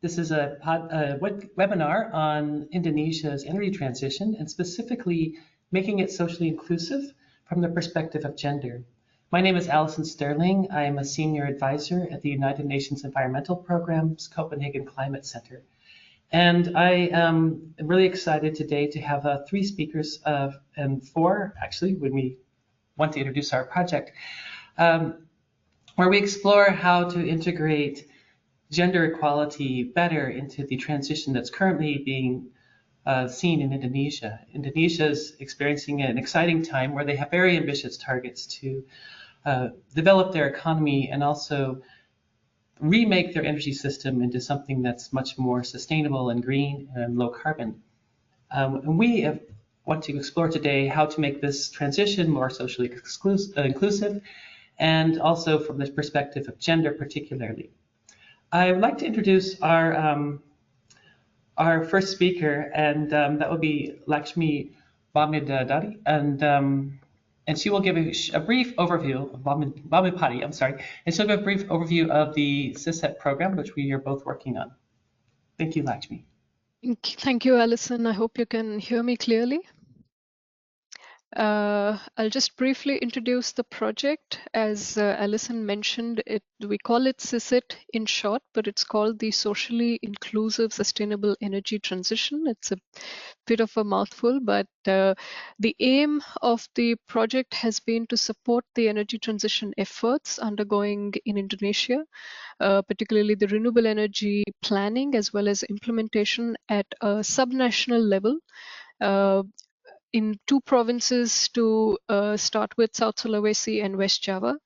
This is a webinar on Indonesia's energy transition and specifically making it socially inclusive from the perspective of gender. My name is Allison Sterling. I am a senior advisor at the United Nations Environmental Programme's Copenhagen Climate Center. And I am really excited today to have three speakers, and four actually, when we want to introduce our project, where we explore how to integrate gender equality better into the transition that's currently being seen in Indonesia. Indonesia is experiencing an exciting time where they have very ambitious targets to develop their economy and also remake their energy system into something that's much more sustainable and green and low carbon. And we want to explore today how to make this transition more socially inclusive and also from the perspective of gender particularly. I would like to introduce our first speaker, and that will be Lakshmi Bhamidipati, and she will give a brief overview of Bhamidipati, I'm sorry, and she'll give a brief overview of the SISET program, which we are both working on. Thank you, Lakshmi. Thank you, Allison. I hope you can hear me clearly. I'll just briefly introduce the project. As Allison mentioned, we call it SISET in short, but it's called the Socially Inclusive Sustainable Energy Transition. It's a bit of a mouthful, but the aim of the project has been to support the energy transition efforts undergoing in Indonesia, particularly the renewable energy planning as well as implementation at a subnational level. In two provinces to start with, South Sulawesi and West Java.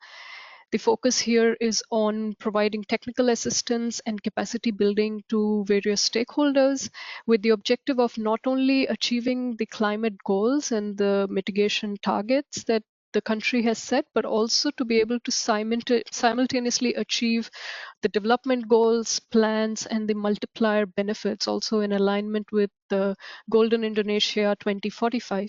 The focus here is on providing technical assistance and capacity building to various stakeholders with the objective of not only achieving the climate goals and the mitigation targets that the country has set, but also to be able to simultaneously achieve the development goals, plans, and the multiplier benefits, also in alignment with the Golden Indonesia 2045.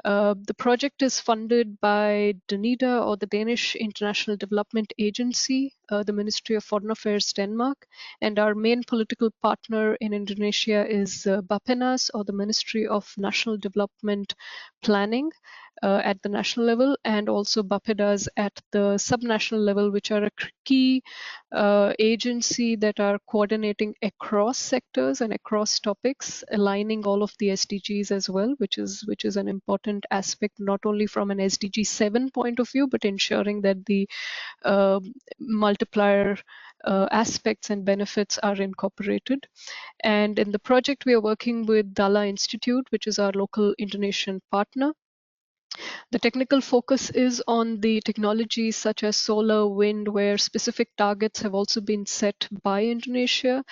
The project is funded by DNIDA, or the Danish International Development Agency, the Ministry of Foreign Affairs Denmark, and our main political partner in Indonesia is Bappenas, or the Ministry of National Development Planning at the national level, and also Bappedas at the subnational level, which are a key agency that are coordinating across sectors and across topics, aligning all of the SDGs as well, which is an important aspect, not only from an SDG 7 point of view, but ensuring that the multiplier aspects and benefits are incorporated. And in the project, we are working with Dala Institute, which is our local Indonesian partner. The technical focus is on the technologies such as solar, wind, where specific targets have also been set by Indonesia,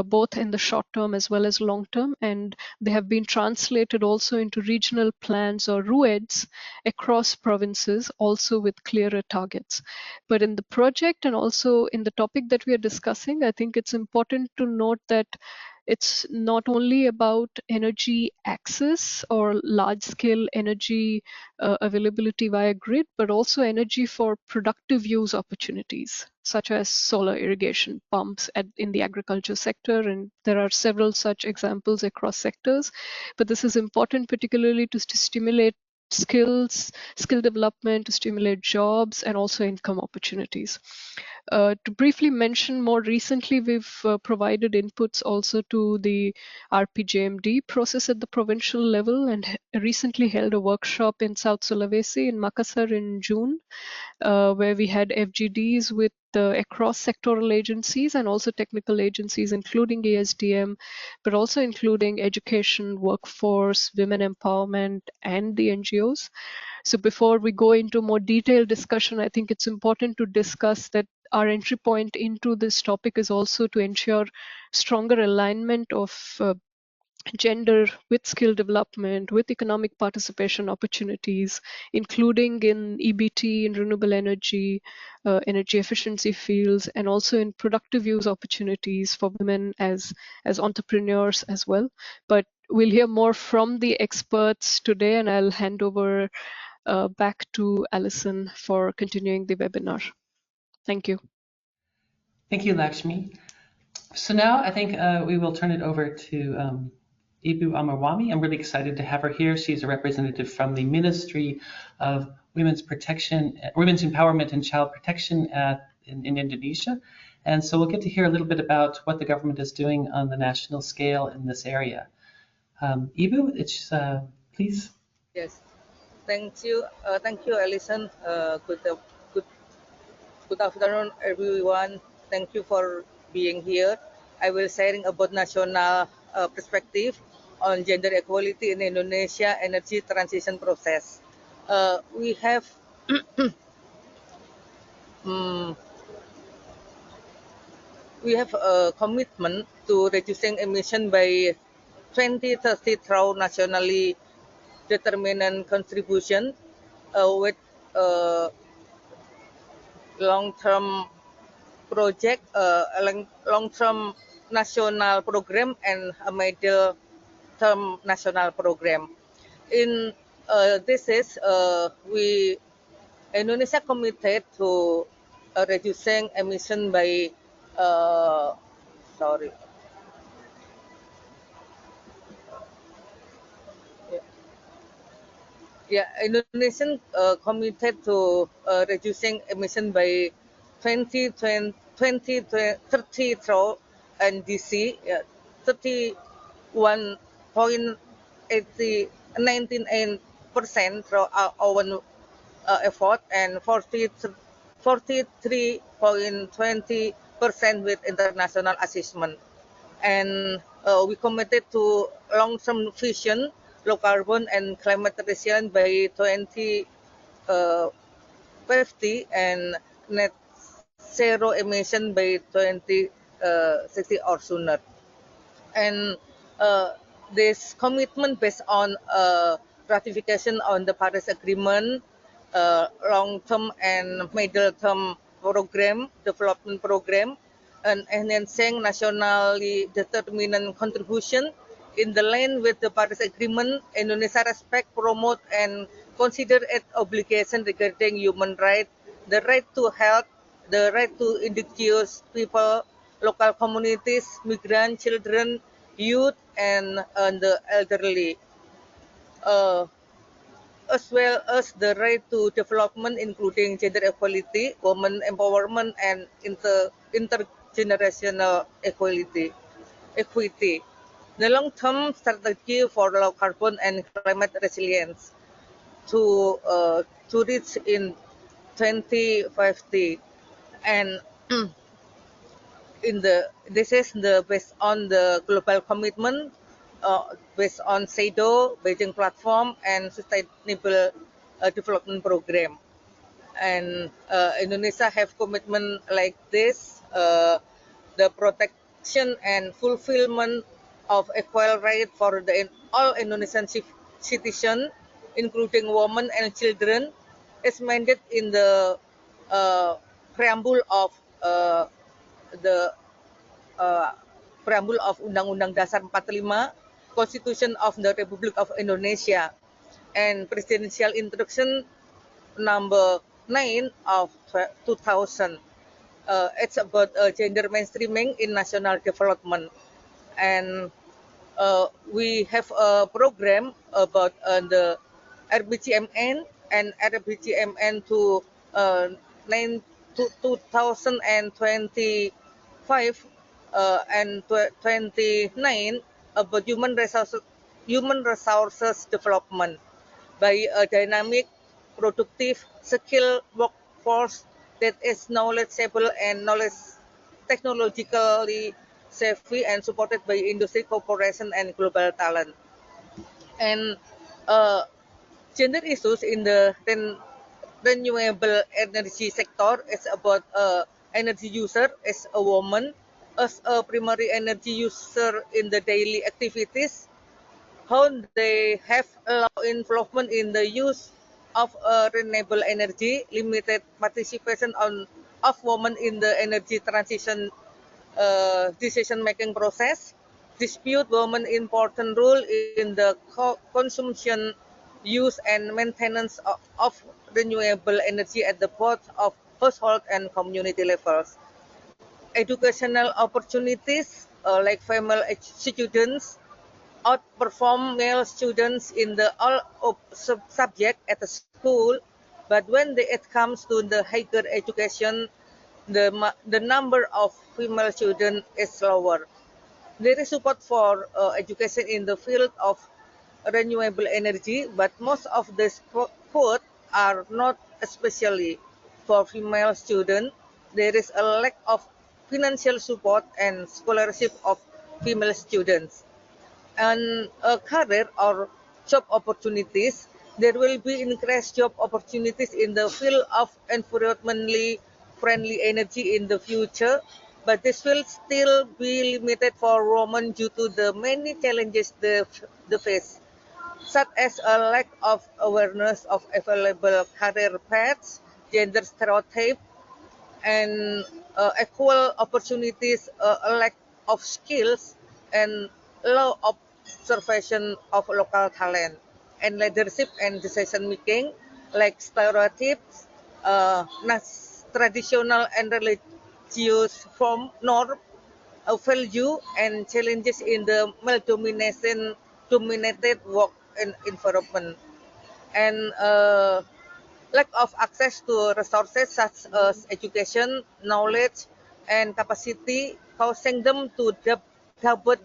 both in the short term as well as long term, and they have been translated also into regional plans or RUEDs across provinces, also with clearer targets. But in the project and also in the topic that we are discussing, I think it's important to note that it's not only about energy access or large-scale energy availability via grid, but also energy for productive use opportunities, such as solar irrigation pumps in the agriculture sector. And there are several such examples across sectors. But this is important, particularly to stimulate skill development, to stimulate jobs, and also income opportunities. To briefly mention, more recently, we've provided inputs also to the RPJMD process at the provincial level, and recently held a workshop in South Sulawesi in Makassar in June, where we had FGDs with across sectoral agencies and also technical agencies, including ASDM, but also including education, workforce, women empowerment, and the NGOs. So before we go into more detailed discussion, I think it's important to discuss that our entry point into this topic is also to ensure stronger alignment of gender with skill development, with economic participation opportunities, including in EBT, in renewable energy, energy efficiency fields, and also in productive use opportunities for women as entrepreneurs as well. But we'll hear more from the experts today, and I'll hand over back to Allison for continuing the webinar. Thank you. Thank you, Lakshmi. So now I think we will turn it over to Ibu Amurwani. I'm really excited to have her here. She's a representative from the Ministry of Women's Empowerment and Child Protection in Indonesia. And so we'll get to hear a little bit about what the government is doing on the national scale in this area. Ibu, please. Yes, thank you, Allison. Good, good afternoon, everyone. Thank you for being here. I will sharing about national perspective on gender equality in Indonesia energy transition process. We have um, a commitment to reducing emission by 2030 through nationally determined contribution with long-term project, long-term national program and a middle-term national program. In this is we Indonesia committed to reducing emission by sorry. Yeah, Indonesian committed to reducing emission by 2030 through NDC, 31.98% through our own effort and 43.20% with international assessment. And we committed to long-term vision, low carbon and climate resilient by 2050 and net zero emission by 2060 or sooner. And this commitment based on ratification on the Paris Agreement, long-term and middle-term development program, and enhancing nationally determined contribution in the line with the Paris Agreement. Indonesia respect, promote, and consider its obligation regarding human rights, the right to health, the right to indigenous people, local communities, migrant children, youth, and the elderly. As well as the right to development, including gender equality, women empowerment, and intergenerational equity. The long-term strategy for low carbon and climate resilience to reach in 2050, and this is based on the global commitment based on SADO, Beijing Platform, and Sustainable Development Program. And Indonesia have commitment like this, the protection and fulfillment of equal rights for all Indonesian citizens, including women and children, is mandated in the preamble of the preamble of Undang-Undang Dasar 45, Constitution of the Republic of Indonesia, and Presidential Instruction number 9 of 2000. It's about gender mainstreaming in national development. And we have a program about the RBGMN and RBGMN to 2025 and 29 about human resources development by a dynamic, productive, skilled workforce that is knowledgeable and technologically savvy and supported by industry, cooperation, and global talent. And gender issues in the renewable energy sector is about energy user as a woman, as a primary energy user in the daily activities, how they have low involvement in the use of renewable energy, limited participation of women in the energy transition decision-making process, dispute women important role in the consumption, use, and maintenance of renewable energy at the both of household and community levels. educational opportunities like female students outperform male students in the all subject at the school, but when it comes to the higher education, the number of female students is lower. There is support for education in the field of renewable energy, but most of the support are not especially for female students. There is a lack of financial support and scholarship of female students. And career or job opportunities, there will be increased job opportunities in the field of environmentally friendly energy in the future, but this will still be limited for women due to the many challenges they face, such as a lack of awareness of available career paths, gender stereotype, and equal opportunities, a lack of skills, and low observation of local talent, and leadership and decision making, like stereotypes, traditional and religious form, norm, value, and challenges in the male dominated work environment, and lack of access to resources such as education, knowledge, and capacity, causing them to doubt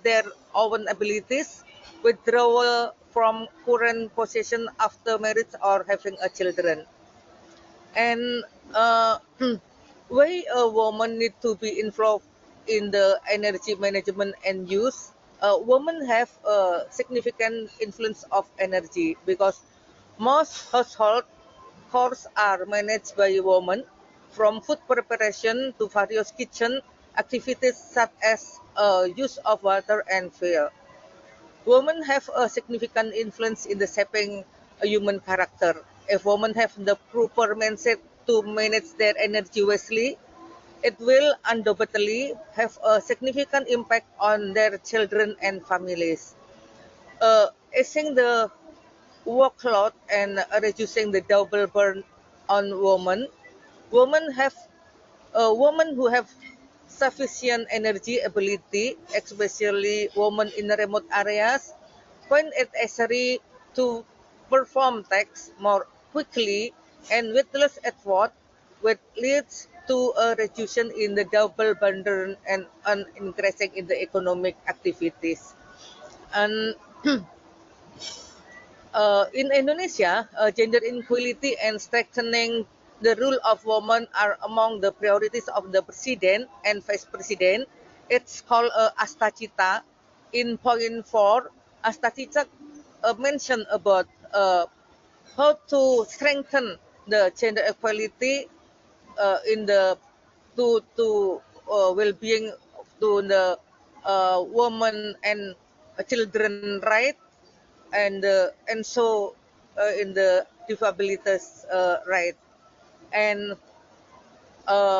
their own abilities, withdrawal from current position after marriage or having a children. And why a woman need to be involved in the energy management and use? Women have a significant influence of energy because most household chores are managed by women, from food preparation to various kitchen activities such as use of water and fuel. Women have a significant influence in the shaping a human character. If women have the proper mindset to manage their energy wisely, it will undoubtedly have a significant impact on their children and families. Easing the workload and reducing the double burn on women. Women who have sufficient energy ability, especially women in remote areas, find it necessary to perform tasks more quickly and with less effort, which leads to a reduction in the double burden and an increasing in the economic activities. And in Indonesia, gender equality and strengthening the rule of women are among the priorities of the president and vice president. It's called Astacita. In point 4, Astacita mentioned about how to strengthen the gender equality in the to well-being to the women and children right, and so in the disabilities right, and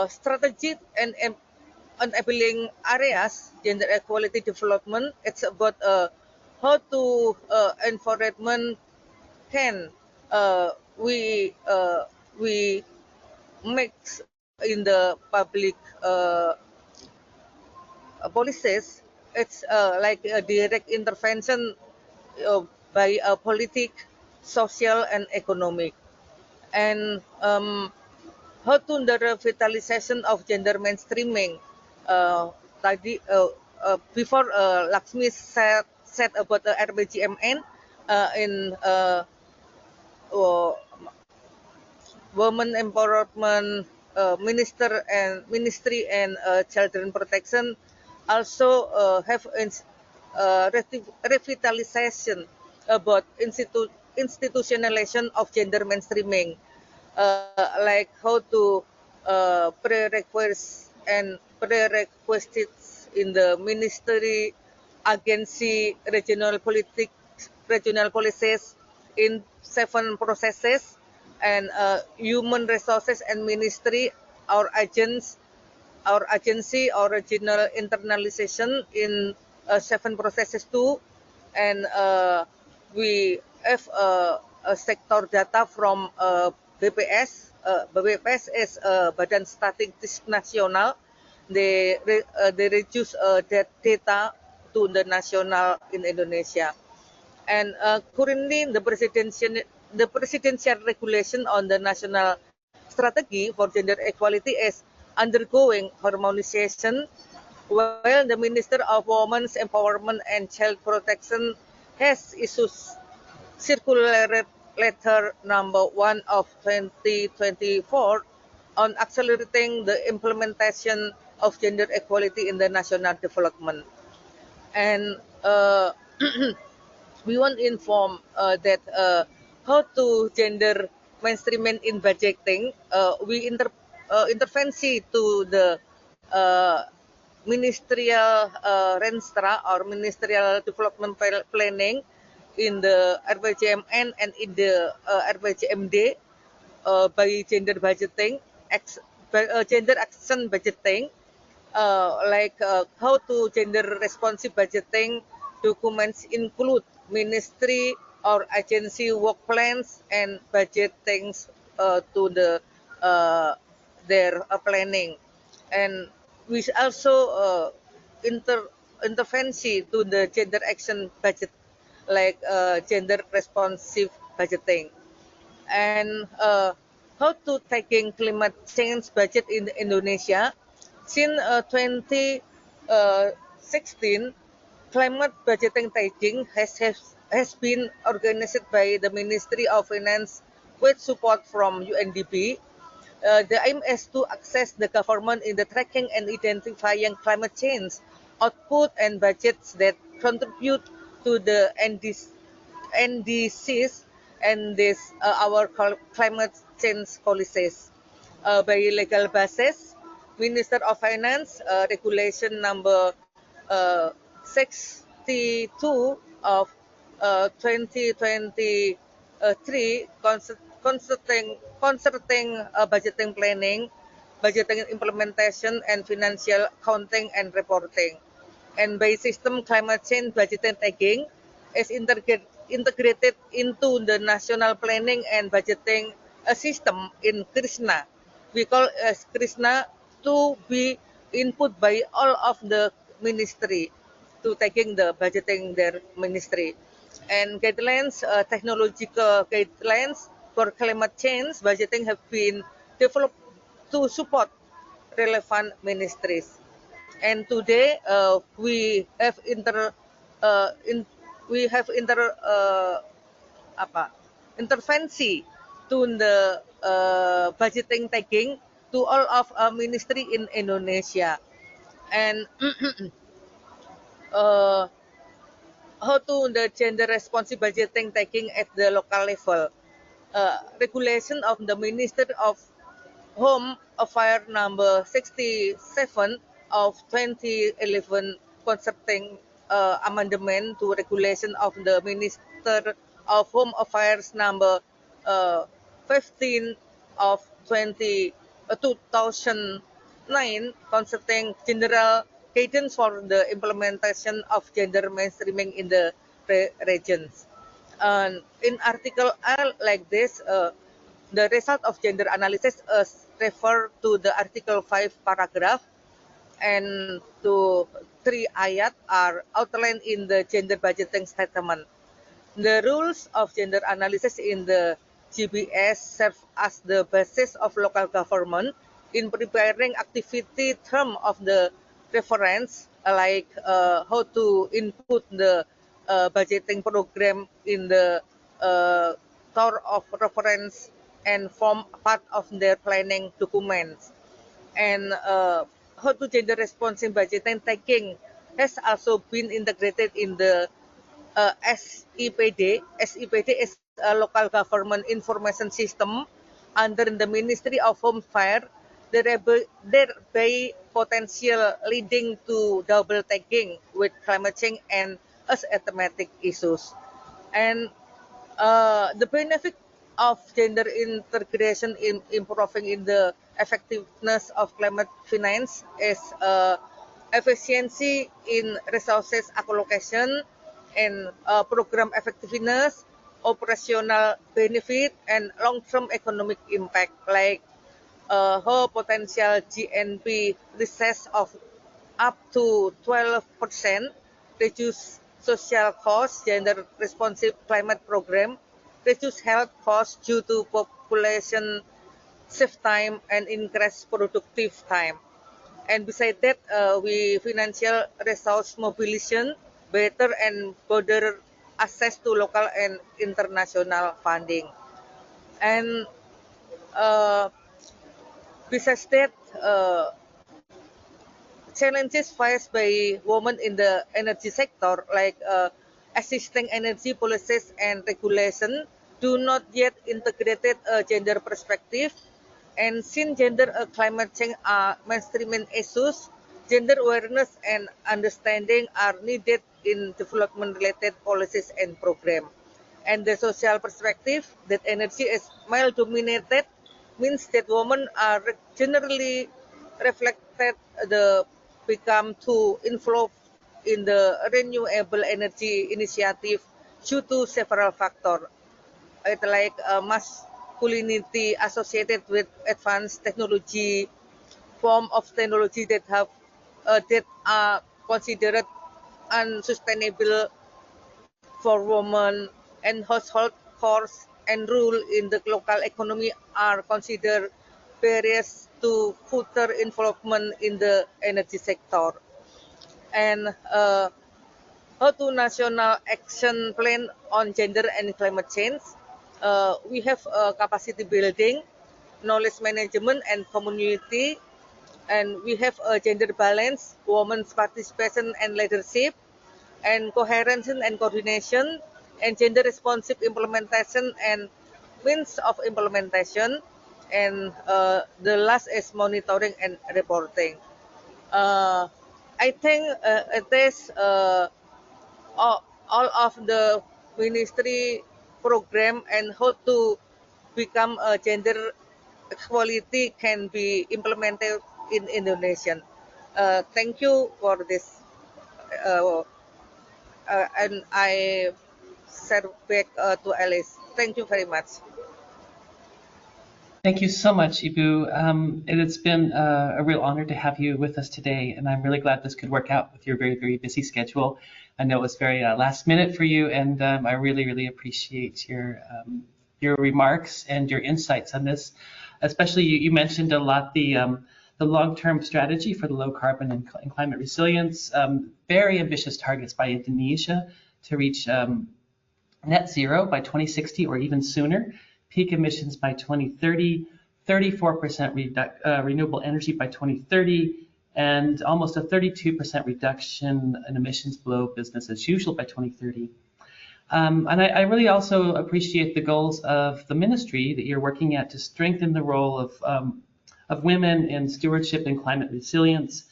strategic and enabling areas gender equality development. It's about how to environment can we mix in the public policies. It's like a direct intervention by politic, social, and economic. And how to the revitalization of gender mainstreaming. Tadi before Lakshmi said about the RBGMN in uh, women empowerment ministry and children protection also have revitalization about institutionalization of gender mainstreaming, like how to prerequisites in the ministry, agency, regional policies in 7 processes, and human resources and ministry, our agents, our agency or regional internalization in 7 processes too, and we have a sector data from BPS. BPS is Badan Statistik Nasional, they reduce that data to the national in Indonesia. And currently, the presidential regulation on the national strategy for gender equality is undergoing harmonization, while the Minister of Women's Empowerment and Child Protection has issued circular letter number 1 of 2024 on accelerating the implementation of gender equality in the national development. And we want to inform that how to gender mainstreaming in budgeting. We intervention to the ministerial renstra or ministerial development planning in the RPJMN and in the RPJMD by gender budgeting, gender action budgeting, like how to gender responsive budgeting. Documents include ministry or agency work plans and budget things to the their planning. And we also intervention to the gender action budget, like gender responsive budgeting. And how to tackle climate change budget in Indonesia. Since 2016, climate budgeting tagging has been organized by the Ministry of Finance with support from UNDP. The aim is to access the government in the tracking and identifying climate change output and budgets that contribute to the NDCs and our climate change policies. By legal basis, Minister of Finance regulation number 62 of 2023 concerning budgeting planning, budgeting implementation, and financial accounting and reporting. And by system climate change budgeting tagging is integrated into the national planning and budgeting system in Krishna. We call as Krishna to be input by all of the ministry to taking the budgeting their ministry. And guidelines, technological guidelines for climate change budgeting have been developed to support relevant ministries. And today we have intervention to the budgeting tagging to all of ministry in Indonesia. And how to the gender responsive budgeting tagging at the local level. Regulation of the Minister of Home Affairs number 67 of 2011 concerning amendment to regulation of the Minister of Home Affairs number 15 of 2009 concerning general guidance for the implementation of gender mainstreaming in the regions. In Article R like this, the result of gender analysis refer to the Article 5 paragraph, and to 3 ayat are outlined in the gender budgeting statement. The rules of gender analysis in the GBS serve as the basis of local government in preparing activity term of the reference, like how to input the budgeting program in the tour of reference and form part of their planning documents. And how to gender responsive budgeting tagging has also been integrated in the SIPD. SIPD is a local government information system under the Ministry of Home Affairs, thereby potential leading to double tagging with climate change and as a thematic issues. And the benefit of gender integration in improving in the effectiveness of climate finance is efficiency in resources allocation and program effectiveness, operational benefit, and long-term economic impact. Like her potential GNP recess of up to 12%, reduce social costs, gender responsive climate program, reduce health costs due to population save time and increase productive time. And besides that, we financial resource mobilization, better and broader access to local and international funding. And uh, besides that, challenges faced by women in the energy sector, like existing energy policies and regulation, do not yet integrated a gender perspective. And since gender climate change are mainstreaming issues, gender awareness and understanding are needed in development-related policies and programs. And the social perspective that energy is male-dominated means that women are generally reflected the become too involved in the renewable energy initiative due to several factors. It like masculinity associated with advanced technology, form of technology that are considered unsustainable for women, and household chores and rule in the local economy are considered barriers to further involvement in the energy sector. And how to national action plan on gender and climate change. We have capacity building, knowledge management, and community. And we have a gender balance, women's participation and leadership, and coherence and coordination, and gender responsive implementation and means of implementation. And the last is monitoring and reporting. Uh, I think it is all of the ministry program and how to become a gender equality can be implemented in Indonesian. Thank you for this. Uh, and I send back to Alice. Thank you very much. Thank you so much, Ibu. It's been a real honor to have you with us today, and I'm really glad this could work out with your very, very busy schedule. I know it was very last minute for you, and I really, really appreciate your remarks and your insights on this. Especially, you mentioned a lot the long-term strategy for the low carbon and climate resilience. Very ambitious targets by Indonesia to reach net zero by 2060 or even sooner. Peak emissions by 2030, 34% renewable energy by 2030, and almost a 32% reduction in emissions below business as usual by 2030. And I really also appreciate the goals of the ministry that you're working at to strengthen the role of women in stewardship and climate resilience,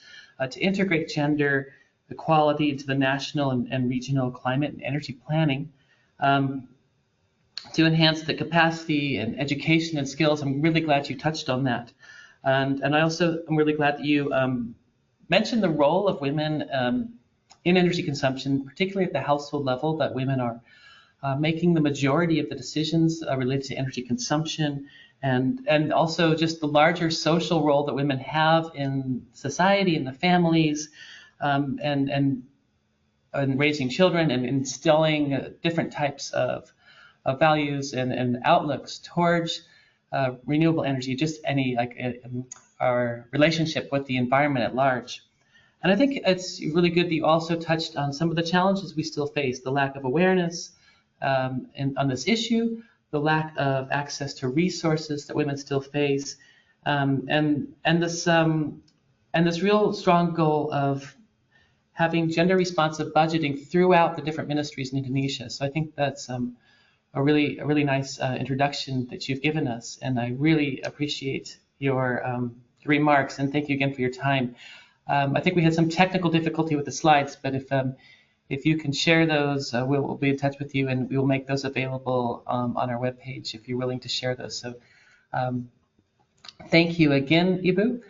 to integrate gender equality into the national and regional climate and energy planning. To enhance the capacity and education and skills. I'm really glad you touched on that. And I also am really glad that you mentioned the role of women in energy consumption, particularly at the household level, that women are making the majority of the decisions related to energy consumption, and also just the larger social role that women have in society, in the families, and raising children and instilling different types of values and outlooks towards renewable energy, just any our relationship with the environment at large. And I think it's really good that you also touched on some of the challenges we still face, the lack of awareness on this issue, the lack of access to resources that women still face, and this real strong goal of having gender responsive budgeting throughout the different ministries in Indonesia. So I think that's a really nice introduction that you've given us, and I really appreciate your remarks, and thank you again for your time. I think we had some technical difficulty with the slides, but if you can share those, we'll be in touch with you, and we will make those available on our webpage if you're willing to share those. So thank you again, Ibu.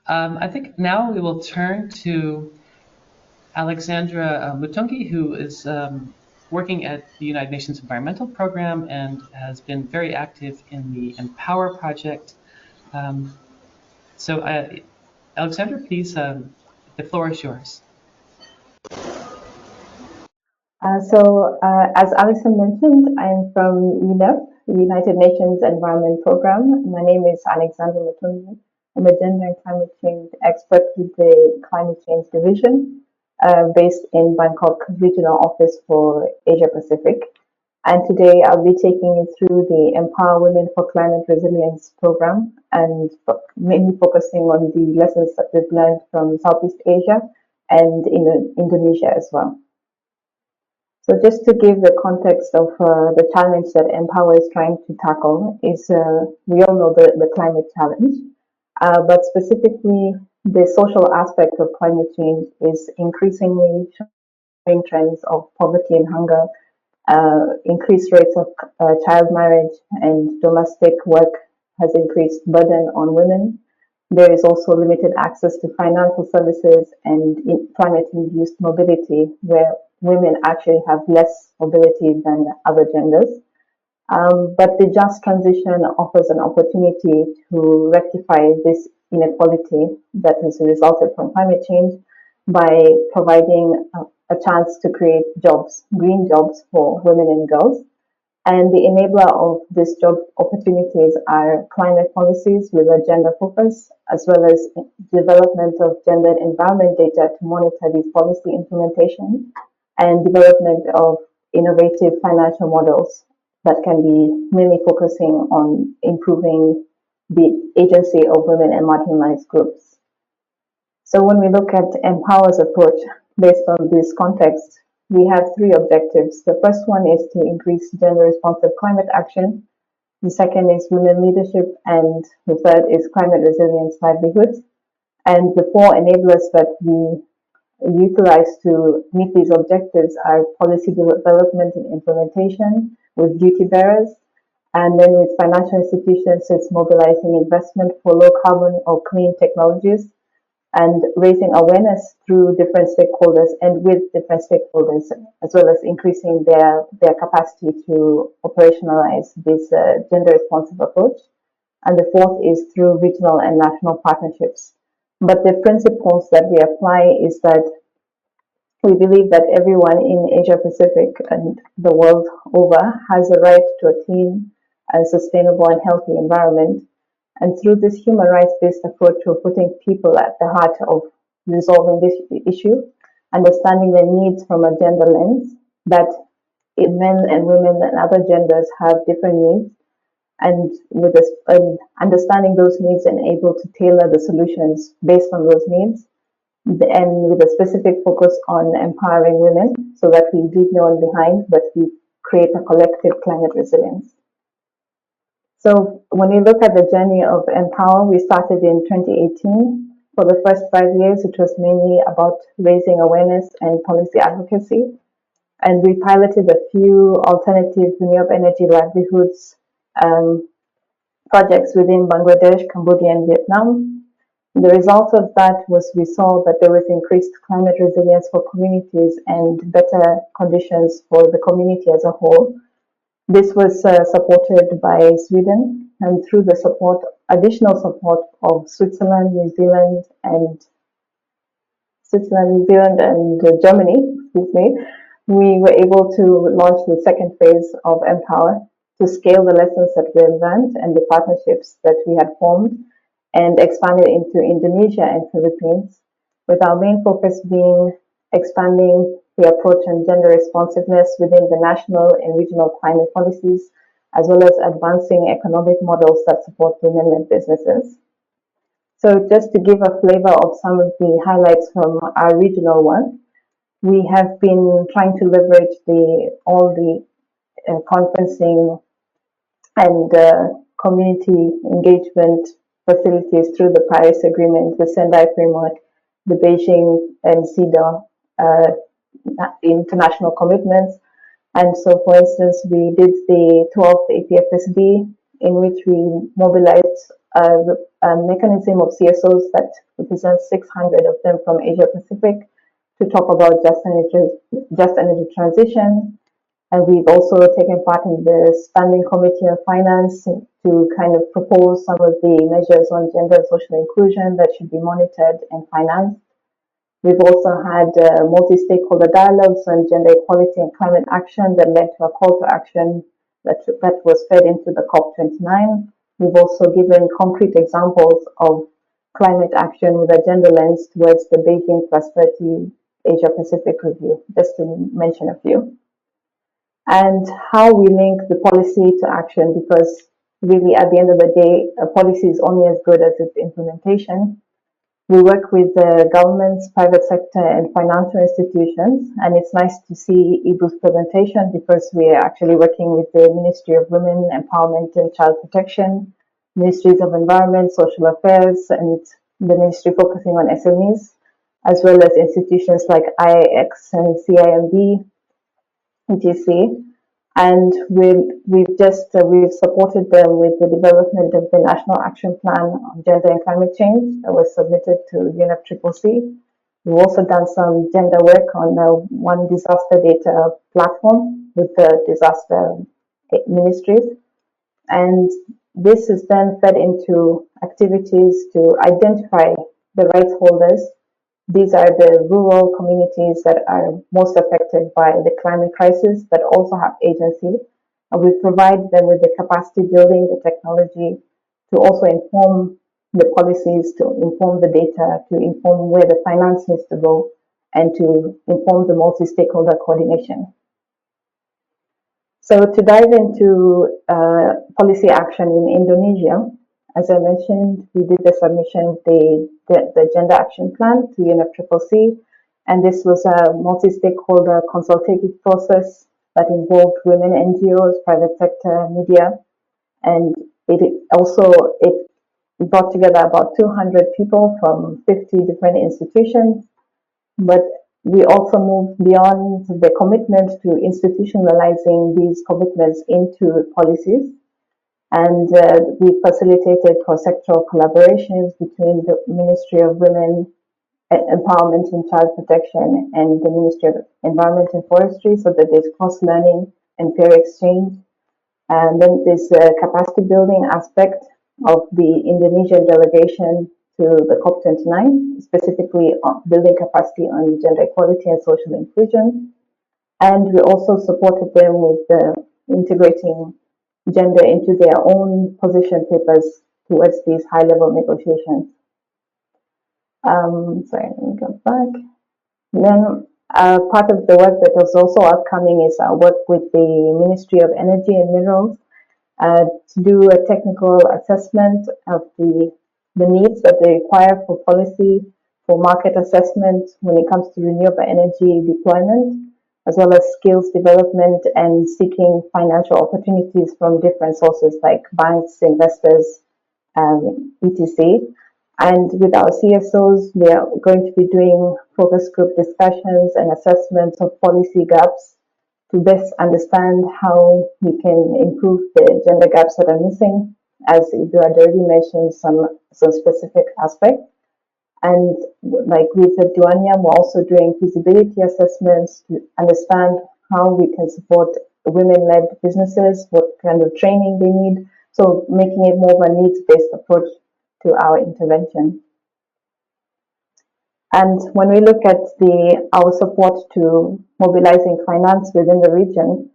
I think now we will turn to Alexandra Mutungi, who is working at the United Nations Environmental Program and has been very active in the Empower project. So, Alexandra, please, the floor is yours. As Allison mentioned, I'm from UNEP, the United Nations Environment Program. My name is Alexandra Mutungi. I'm a gender and climate change expert with the Climate Change Division, based in Bangkok Regional Office for Asia Pacific. And today I'll be taking you through the Empower Women for Climate Resilience program, and mainly focusing on the lessons that we've learned from Southeast Asia and in Indonesia as well. So just to give the context of the challenge that Empower is trying to tackle is, we all know the climate challenge, but specifically the social aspect of climate change is increasingly showing trends of poverty and hunger, increased rates of child marriage, and domestic work has increased burden on women. There is also limited access to financial services and climate-induced mobility, where women actually have less mobility than other genders. But the just transition offers an opportunity to rectify this inequality that has resulted from climate change by providing a chance to create jobs, green jobs for women and girls. And the enabler of these job opportunities are climate policies with a gender focus, as well as development of gender and environment data to monitor these policy implementation, and development of innovative financial models that can be mainly focusing on improving the agency of women and marginalized groups. So when we look at Empower's approach based on this context, we have three objectives. The first one is to increase gender-responsive climate action. The second is women leadership, and the third is climate resilience livelihoods. And the four enablers that we utilize to meet these objectives are policy development and implementation with duty bearers, and then with financial institutions, it's mobilizing investment for low carbon or clean technologies, and raising awareness through different stakeholders and with different stakeholders, as well as increasing their capacity to operationalize this gender responsive approach. And the fourth is through regional and national partnerships. But the principles that we apply is that we believe that everyone in Asia Pacific and the world over has a right to a clean and sustainable and healthy environment. And through this human rights-based approach, we're putting people at the heart of resolving this issue, understanding their needs from a gender lens, that men and women and other genders have different needs, and with this, understanding those needs and able to tailor the solutions based on those needs, and with a specific focus on empowering women so that we leave no one behind, but we create a collective climate resilience. So when we look at the journey of Empower, we started in 2018. For the first 5 years, it was mainly about raising awareness and policy advocacy. And we piloted a few alternative renewable energy livelihoods projects within Bangladesh, Cambodia, and Vietnam. The result of that was we saw that there was increased climate resilience for communities and better conditions for the community as a whole. This was supported by Sweden, and through the additional support of Switzerland, New Zealand, and Germany, we were able to launch the second phase of Empower to scale the lessons that we had learned and the partnerships that we had formed, and expand it into Indonesia and Philippines, with our main focus being expanding the approach on gender responsiveness within the national and regional climate policies, as well as advancing economic models that support women-led businesses. So just to give a flavor of some of the highlights from our regional one, we have been trying to leverage all the conferencing and community engagement facilities through the Paris Agreement, the Sendai Framework, the Beijing and CEDAW international commitments. And so, for instance, we did the 12th APFSD, in which we mobilized a mechanism of CSOs that represents 600 of them from Asia Pacific to talk about just energy transition. And we've also taken part in the Standing Committee on Finance to to kind of propose some of the measures on gender and social inclusion that should be monitored and financed. We've also had multi-stakeholder dialogues on gender equality and climate action that led to a call to action that was fed into the COP29. We've also given concrete examples of climate action with a gender lens towards the Beijing Plus 30 Asia Pacific Review, just to mention a few. And how we link the policy to action, because really at the end of the day, a policy is only as good as its implementation. We work with the governments, private sector, and financial institutions, and it's nice to see Ibu's presentation because we are actually working with the Ministry of Women, Empowerment and Child Protection, Ministries of Environment, Social Affairs, and the ministry focusing on SMEs, as well as institutions like IIX and CIMB, etc. And we've supported them with the development of the National Action Plan on Gender and Climate Change that was submitted to UNEP. We've also done some gender work on one disaster data platform with the disaster ministries. And this is then fed into activities to identify the rights holders. These are the rural communities that are most affected by the climate crisis that also have agency. And we provide them with the capacity building, the technology to also inform the policies, to inform the data, to inform where the finance needs to go, and to inform the multi-stakeholder coordination. So to dive into policy action in Indonesia, as I mentioned, we did the submission of the Gender Action Plan to UNEP, and this was a multi-stakeholder consultative process that involved women NGOs, private sector, media, and it brought together about 200 people from 50 different institutions. But we also moved beyond the commitment to institutionalizing these commitments into policies. And we facilitated cross-sectoral collaborations between the Ministry of Women, Empowerment and Child Protection and the Ministry of Environment and Forestry, so that there's cross-learning and peer exchange. And then there's a capacity building aspect of the Indonesian delegation to the COP29, specifically on building capacity on gender equality and social inclusion. And we also supported them with integrating gender into their own position papers towards these high-level negotiations. Sorry, let me go back. Then part of the work that was also upcoming is our work with the Ministry of Energy and Minerals to do a technical assessment of the needs that they require for policy, for market assessment when it comes to renewable energy deployment, as well as skills development and seeking financial opportunities from different sources like banks, investors, etc. And with our CSOs, we are going to be doing focus group discussions and assessments of policy gaps to best understand how we can improve the gender gaps that are missing, as you had already mentioned some specific aspects. And like with the Duanya, we're also doing feasibility assessments to understand how we can support women-led businesses, what kind of training they need. So making it more of a needs-based approach to our intervention. And when we look at our support to mobilizing finance within the region,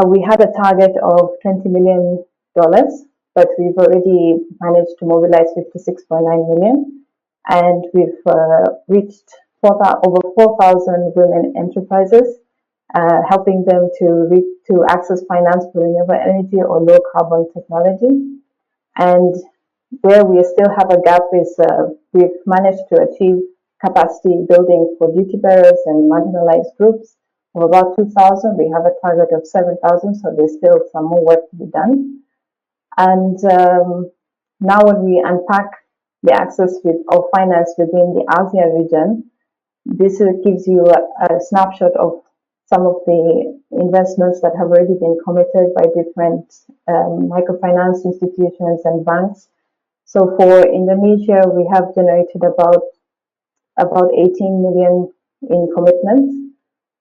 we had a target of $20 million, but we've already managed to mobilize 56.9 million. And we've reached over 4,000 women enterprises, helping them to access finance for renewable energy or low carbon technology. And where we still have a gap is we've managed to achieve capacity building for duty bearers and marginalized groups of about 2,000. We have a target of 7,000, so there's still some more work to be done. And now when we unpack the access of finance within the ASEAN region, this gives you a snapshot of some of the investments that have already been committed by different microfinance institutions and banks. So for Indonesia, we have generated about 18 million in commitments.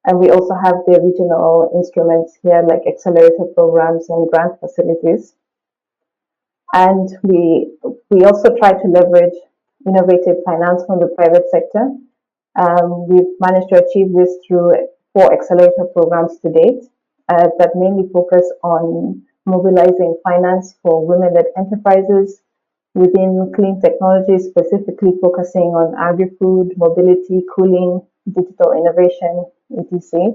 And we also have the regional instruments here, like accelerator programs and grant facilities. And we also try to leverage innovative finance from the private sector. We've managed to achieve this through 4 accelerator programs to date that mainly focus on mobilizing finance for women-led enterprises within clean technology, specifically focusing on agri-food, mobility, cooling, digital innovation, etc.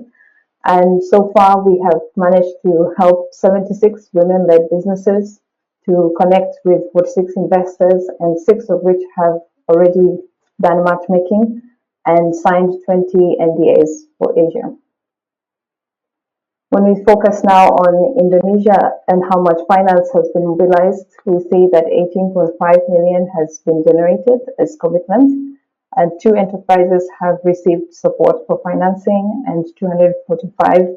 And so far, we have managed to help 76 women-led businesses to connect with 46 investors, and 6 of which have already done matchmaking and signed 20 NDAs for Asia. When we focus now on Indonesia and how much finance has been mobilized, we see that 18.5 million has been generated as commitment, and 2 enterprises have received support for financing, and 245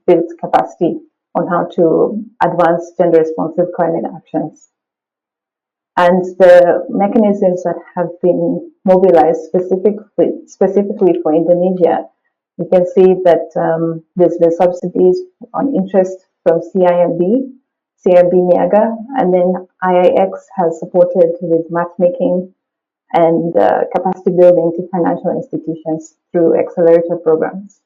built capacity on how to advance gender-responsive climate actions. And the mechanisms that have been mobilized specifically for Indonesia, you can see that there's been subsidies on interest from CIMB Niaga, and then IIX has supported with matchmaking and capacity building to financial institutions through accelerator programs.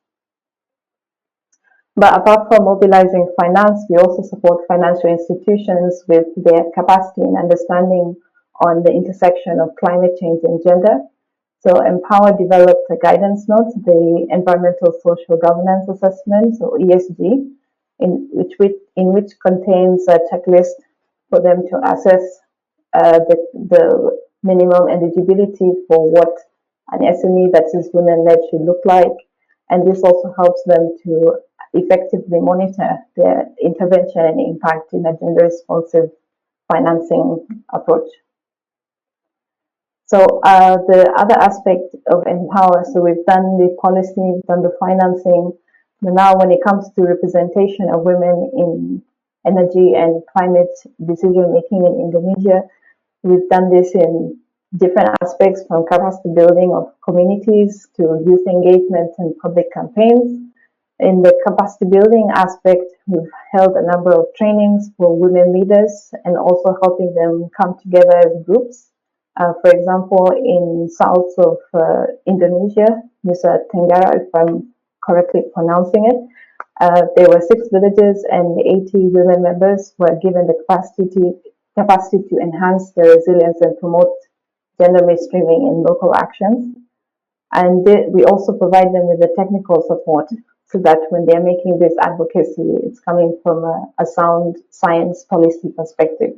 But apart from mobilizing finance, we also support financial institutions with their capacity and understanding on the intersection of climate change and gender. So Empower developed a guidance note, the Environmental Social Governance Assessment, or ESG, in which contains a checklist for them to assess the minimum eligibility for what an SME that is women-led should look like. And this also helps them to effectively monitor their intervention and impact in a gender-responsive financing approach. So the other aspect of Empower, so we've done the policy, we've done the financing, but now when it comes to representation of women in energy and climate decision-making in Indonesia, we've done this in different aspects, from capacity building of communities to youth engagement and public campaigns. In the capacity building aspect, we've held a number of trainings for women leaders and also helping them come together as groups. For example, in south of Indonesia, Nusa Tenggara, if I'm correctly pronouncing it, there were 6 villages and 80 women members who were given the capacity to enhance their resilience and promote gender mainstreaming in local actions. And we also provide them with the technical support so that when they're making this advocacy, it's coming from a sound science policy perspective.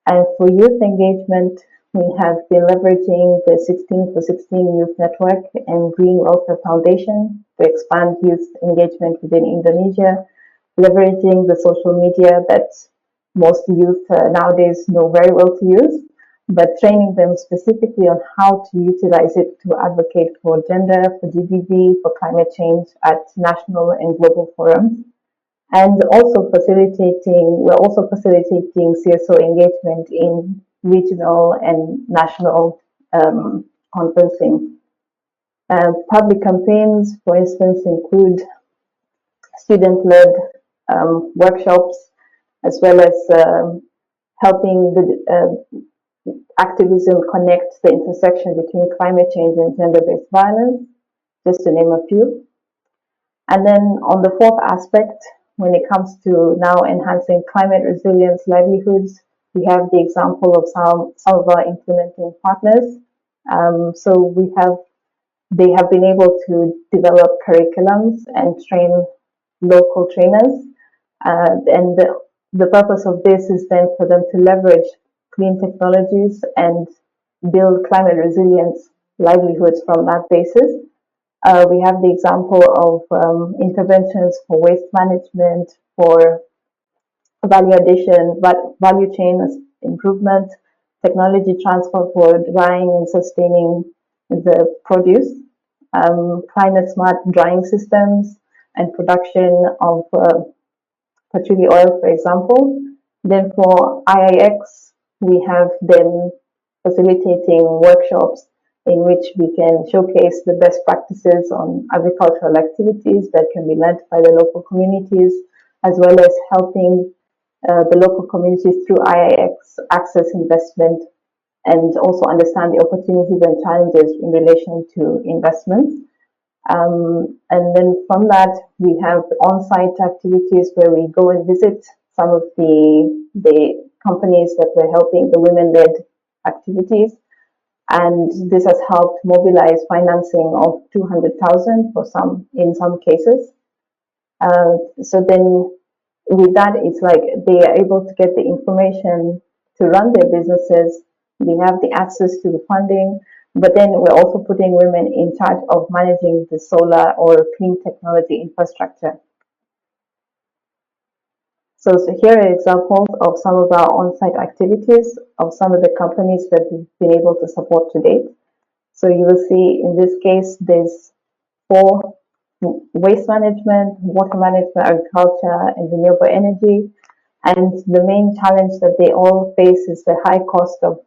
And for youth engagement, we have been leveraging the 16 for 16 Youth Network and Green Welfare Foundation to expand youth engagement within Indonesia, leveraging the social media that most youth nowadays know very well to use, but training them specifically on how to utilize it to advocate for gender, for GBV, for climate change at national and global forums. And also we're also facilitating CSO engagement in regional and national conferencing. Public campaigns, for instance, include student-led workshops, as well as helping the activism connect the intersection between climate change and gender-based violence, just to name a few. And then on the 4th aspect, when it comes to now enhancing climate resilience livelihoods, we have the example of some of our implementing partners. So they have been able to develop curriculums and train local trainers. And the purpose of this is then for them to leverage clean technologies and build climate resilience livelihoods from that basis. We have the example of interventions for waste management, for value addition, value chain improvement, technology transfer for drying and sustaining the produce, climate smart drying systems, and production of patchouli oil, for example. Then for IIX, we have been facilitating workshops in which we can showcase the best practices on agricultural activities that can be led by the local communities, as well as helping the local communities through IIX, access investment, and also understand the opportunities and challenges in relation to investments. And then from that, we have on-site activities where we go and visit some of the companies that we're helping, the women-led activities. And this has helped mobilize financing of 200,000 in some cases. So then with that, it's like they are able to get the information to run their businesses. They have the access to the funding, but then we're also putting women in charge of managing the solar or clean technology infrastructure. So here are examples of some of our on-site activities of some of the companies that we've been able to support to date. So you will see in this case, there's 4: waste management, water management, agriculture, and renewable energy. And the main challenge that they all face is the high cost of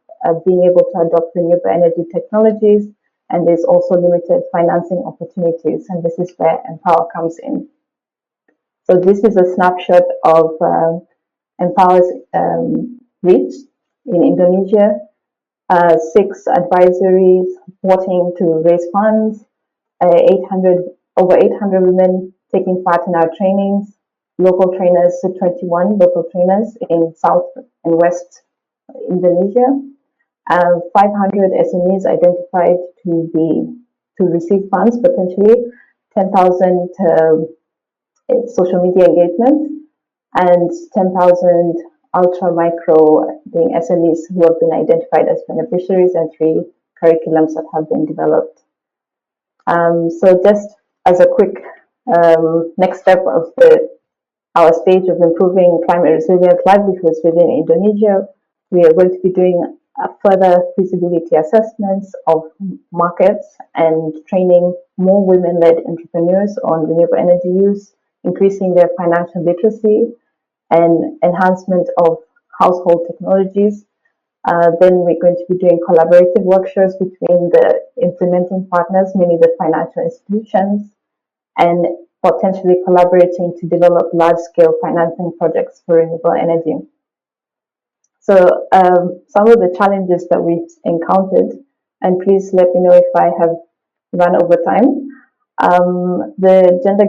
being able to adopt renewable energy technologies. And there's also limited financing opportunities. And this is where Empower comes in. So this is a snapshot of Empower's reach in Indonesia. 6 advisories supporting to raise funds, over 800 women taking part in our trainings, local trainers, 21 local trainers in South and West Indonesia, 500 SMEs identified to receive funds, potentially 10,000 social media engagements, and 10,000 ultra micro being SMEs who have been identified as beneficiaries, and 3 curriculums that have been developed. So just as a quick next step of our stage of improving climate resilient livelihoods within Indonesia, we are going to be doing further feasibility assessments of markets and training more women-led entrepreneurs on renewable energy use, increasing their financial literacy, and enhancement of household technologies. Then we're going to be doing collaborative workshops between the implementing partners, mainly the financial institutions, and potentially collaborating to develop large-scale financing projects for renewable energy. So some of the challenges that we've encountered, and please let me know if I have run over time. The gender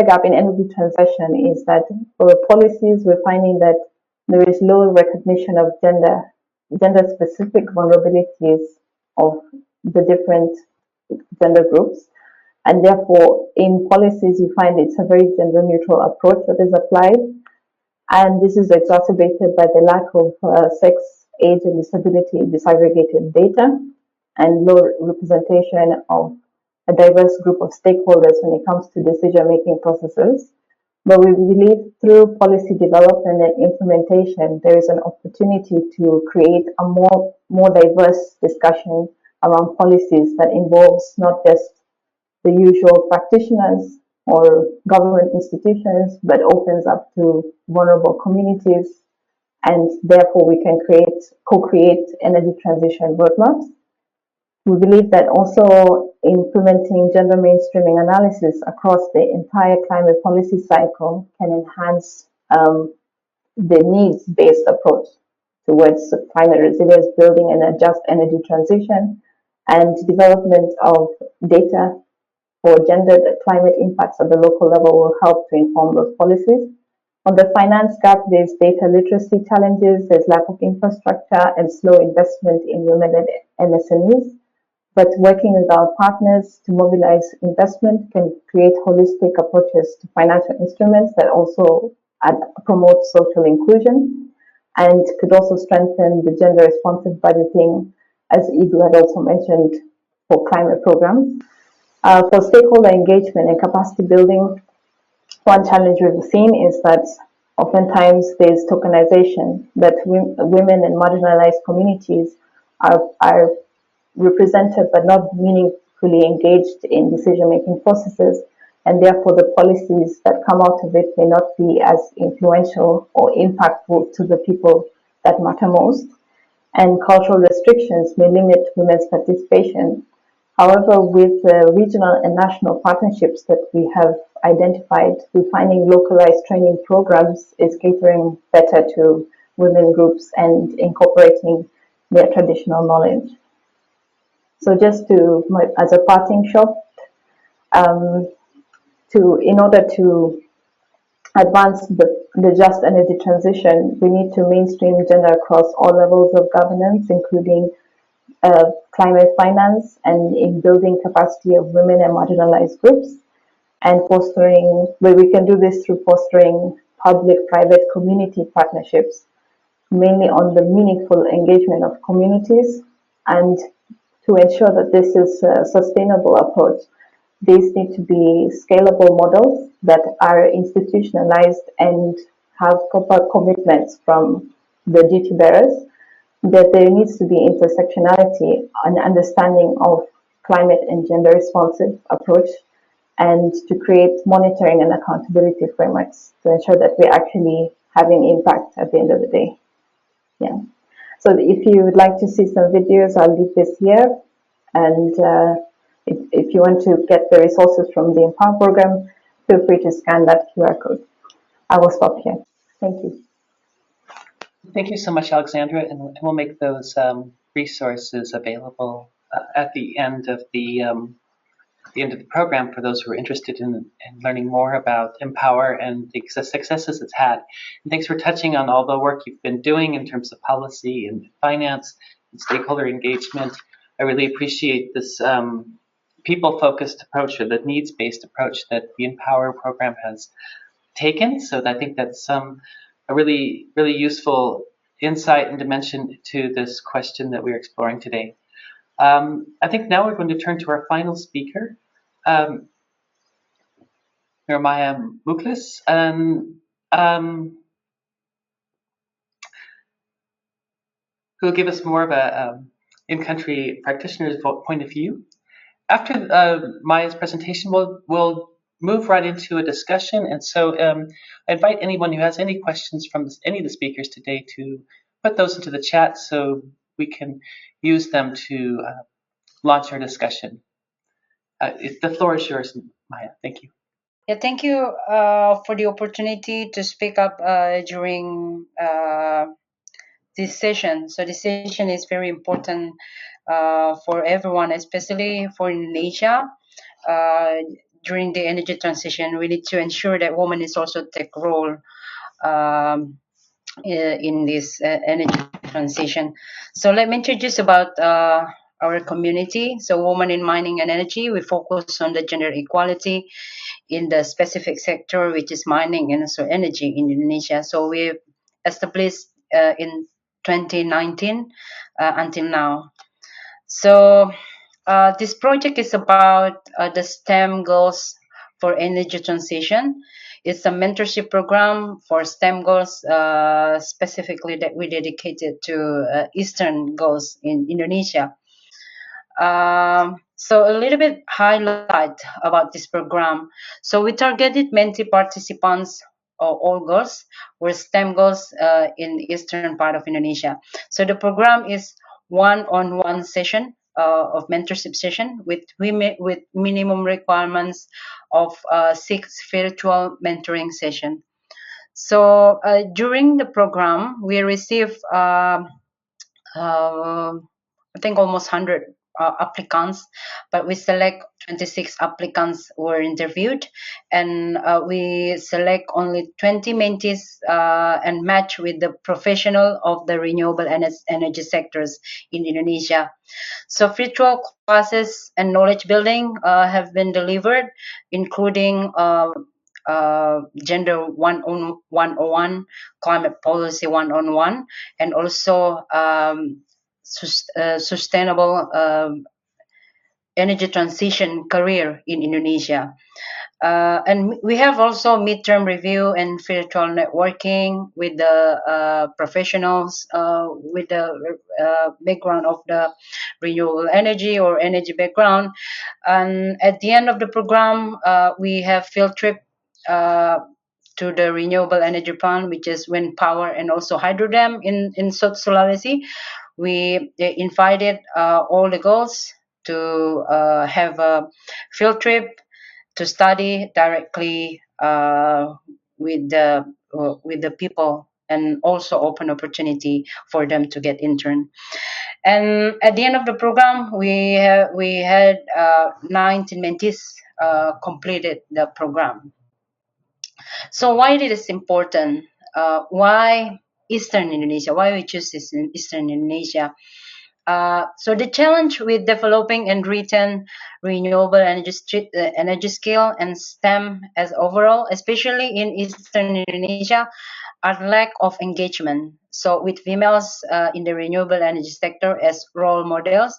gap in energy transition is that for the policies, we're finding that there is low recognition of gender-specific vulnerabilities of the different gender groups. And therefore, in policies, you find it's a very gender-neutral approach that is applied. And this is exacerbated by the lack of sex, age, and disability disaggregated data, and low representation of a diverse group of stakeholders when it comes to decision-making processes. But we believe through policy development and implementation, there is an opportunity to create a more diverse discussion around policies that involves not just the usual practitioners or government institutions, but opens up to vulnerable communities, and therefore we can co-create energy transition roadmaps. We believe that also implementing gender mainstreaming analysis across the entire climate policy cycle can enhance the needs-based approach towards climate resilience building and a just energy transition, and development of data for gendered climate impacts at the local level will help to inform those policies. On the finance gap, there's data literacy challenges, there's lack of infrastructure and slow investment in women-led MSMEs. But working with our partners to mobilize investment can create holistic approaches to financial instruments that also promote social inclusion, and could also strengthen the gender responsive budgeting, as Igu had also mentioned, for climate programs. For stakeholder engagement and capacity building, one challenge we've seen is that oftentimes there's tokenization, that women and marginalized communities are represented but not meaningfully engaged in decision-making processes, and therefore the policies that come out of it may not be as influential or impactful to the people that matter most, and cultural restrictions may limit women's participation. However, with the regional and national partnerships that we have identified, we're finding localized training programs is catering better to women groups and incorporating their traditional knowledge. So just to, as a parting shot, in order to advance the just energy transition, we need to mainstream gender across all levels of governance, including climate finance and in building capacity of women and marginalized groups, and fostering, where we can do this through fostering public-private community partnerships, mainly on the meaningful engagement of communities, and to ensure that this is a sustainable approach. These need to be scalable models that are institutionalized and have proper commitments from the duty bearers, that there needs to be intersectionality and understanding of climate and gender responsive approach, and to create monitoring and accountability frameworks to ensure that we're actually having impact at the end of the day. Yeah. So if you would like to see some videos, I'll leave this here. And if you want to get the resources from the Empower program, feel free to scan that QR code. I will stop here. Thank you. Thank you so much, Alexandra, and we'll make those resources available at the end of the program for those who are interested in learning more about Empower and the successes it's had. And thanks for touching on all the work you've been doing in terms of policy and finance and stakeholder engagement. I really appreciate this people-focused approach, or the needs-based approach that the Empower program has taken. So I think that's a really, really useful insight and dimension to this question that we're exploring today. I think now we're going to turn to our final speaker, Maya Muchlis, who will give us more of a in-country practitioner's point of view. After Maya's presentation, we'll move right into a discussion. And so I invite anyone who has any questions from any of the speakers today to put those into the chat so we can use them to launch our discussion. The floor is yours, Maya. Thank you. Yeah, thank you for the opportunity to speak up during this session. So this session is very important for everyone, especially for Indonesia. During the energy transition, we need to ensure that women is also take role in this energy transition. So let me introduce about our community. So Women in Mining and Energy, we focus on the gender equality in the specific sector, which is mining and also energy in Indonesia. So we established in 2019 until now. So this project is about the STEM goals for energy transition. It's a mentorship program for STEM goals, specifically that we dedicated to Eastern goals in Indonesia. So a little bit highlight about this program. So we targeted Menti participants, all girls, were STEM girls in eastern part of Indonesia. So the program is one-on-one session of mentorship session with women with minimum requirements of 6 virtual mentoring session. So during the program, we receive I think almost 100 applicants, but we select 26 applicants were interviewed, and we select only 20 mentees and match with the professional of the renewable energy sectors in Indonesia. So virtual classes and knowledge building have been delivered, including gender 101, climate policy 101, and also sustainable energy transition career in Indonesia. And we have also midterm review and virtual networking with the professionals with the background of the renewable energy or energy background. And at the end of the program, we have field trip to the renewable energy plant, which is wind power and also hydro dam in South Sulawesi. We invited all the girls to have a field trip to study directly with the people, and also open opportunity for them to get intern. And at the end of the program, we had 19 mentees completed the program. So why it is important? Why Eastern Indonesia? Why we choose this in Eastern Indonesia? So the challenge with developing and retain renewable energy skill and STEM as overall, especially in Eastern Indonesia, are lack of engagement. So with females in the renewable energy sector as role models,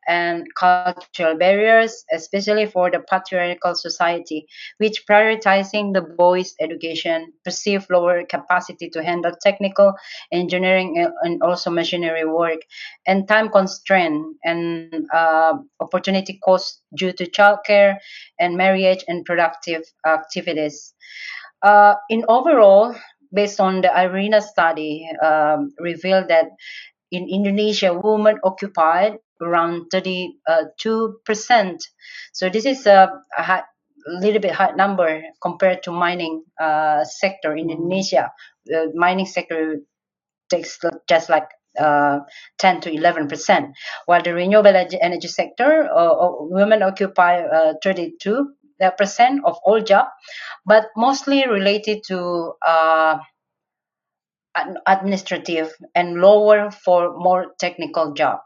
and cultural barriers, especially for the patriarchal society, which prioritizing the boys' education, perceive lower capacity to handle technical, engineering, and also machinery work, and time constraint and opportunity cost due to childcare and marriage and productive activities. In overall, based on the IRENA study, revealed that in Indonesia, women occupied around 32%. So this is a little bit high number compared to mining sector in Indonesia. The mining sector takes just like 10 to 11%, while the renewable energy sector, women occupy 32% of all jobs, but mostly related to administrative and lower for more technical job.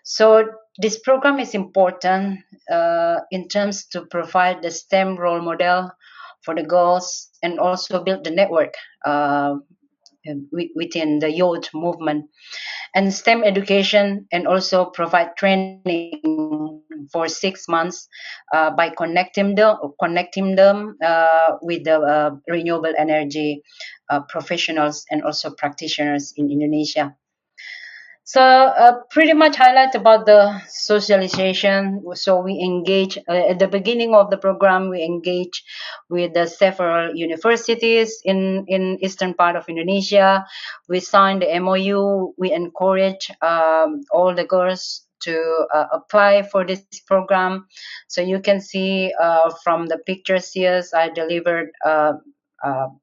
So this program is important in terms to provide the STEM role model for the girls and also build the network within the youth movement and STEM education, and also provide training for 6 months by connecting them with the renewable energy professionals and also practitioners in Indonesia. So pretty much highlight about the socialization. So we engage at the beginning of the program. We engage with the several universities in eastern part of Indonesia. We signed the MOU. We encourage all the girls to apply for this program. So you can see from the pictures here, I delivered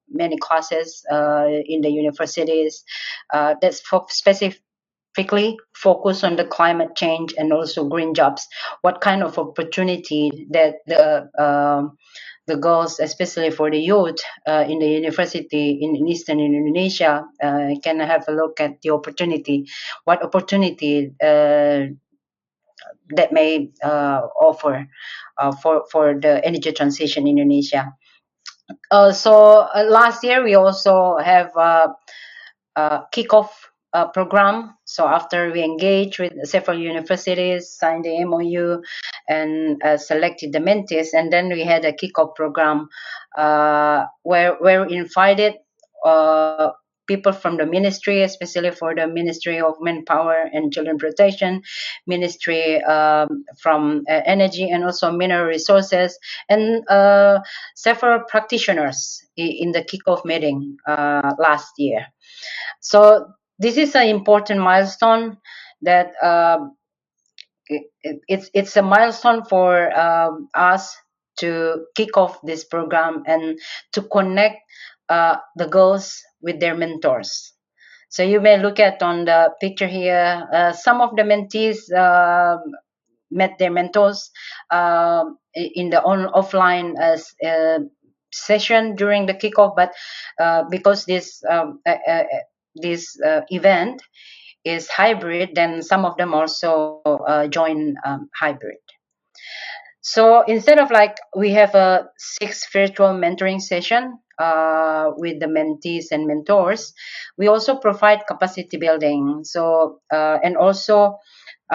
many classes in the universities that's specifically focus on the climate change and also green jobs. What kind of opportunity that the girls, especially for the youth in the university in Eastern Indonesia, can have a look at the opportunity. What opportunity that may offer for the energy transition in Indonesia. So last year we also have kickoff program. So after we engaged with several universities, signed the MOU, and selected the mentees, and then we had a kickoff program where we invited people from the ministry, especially for the Ministry of Manpower and Children Protection, Ministry from Energy and also Mineral Resources, and several practitioners in the kickoff meeting last year. So this is an important milestone that it's a milestone for us to kick off this program and to connect the girls with their mentors. So you may look at on the picture here, some of the mentees met their mentors in the offline session during the kickoff, but because this event is hybrid, then some of them also join hybrid. So instead of like we have a 6 virtual mentoring session with the mentees and mentors, we also provide capacity building. So and also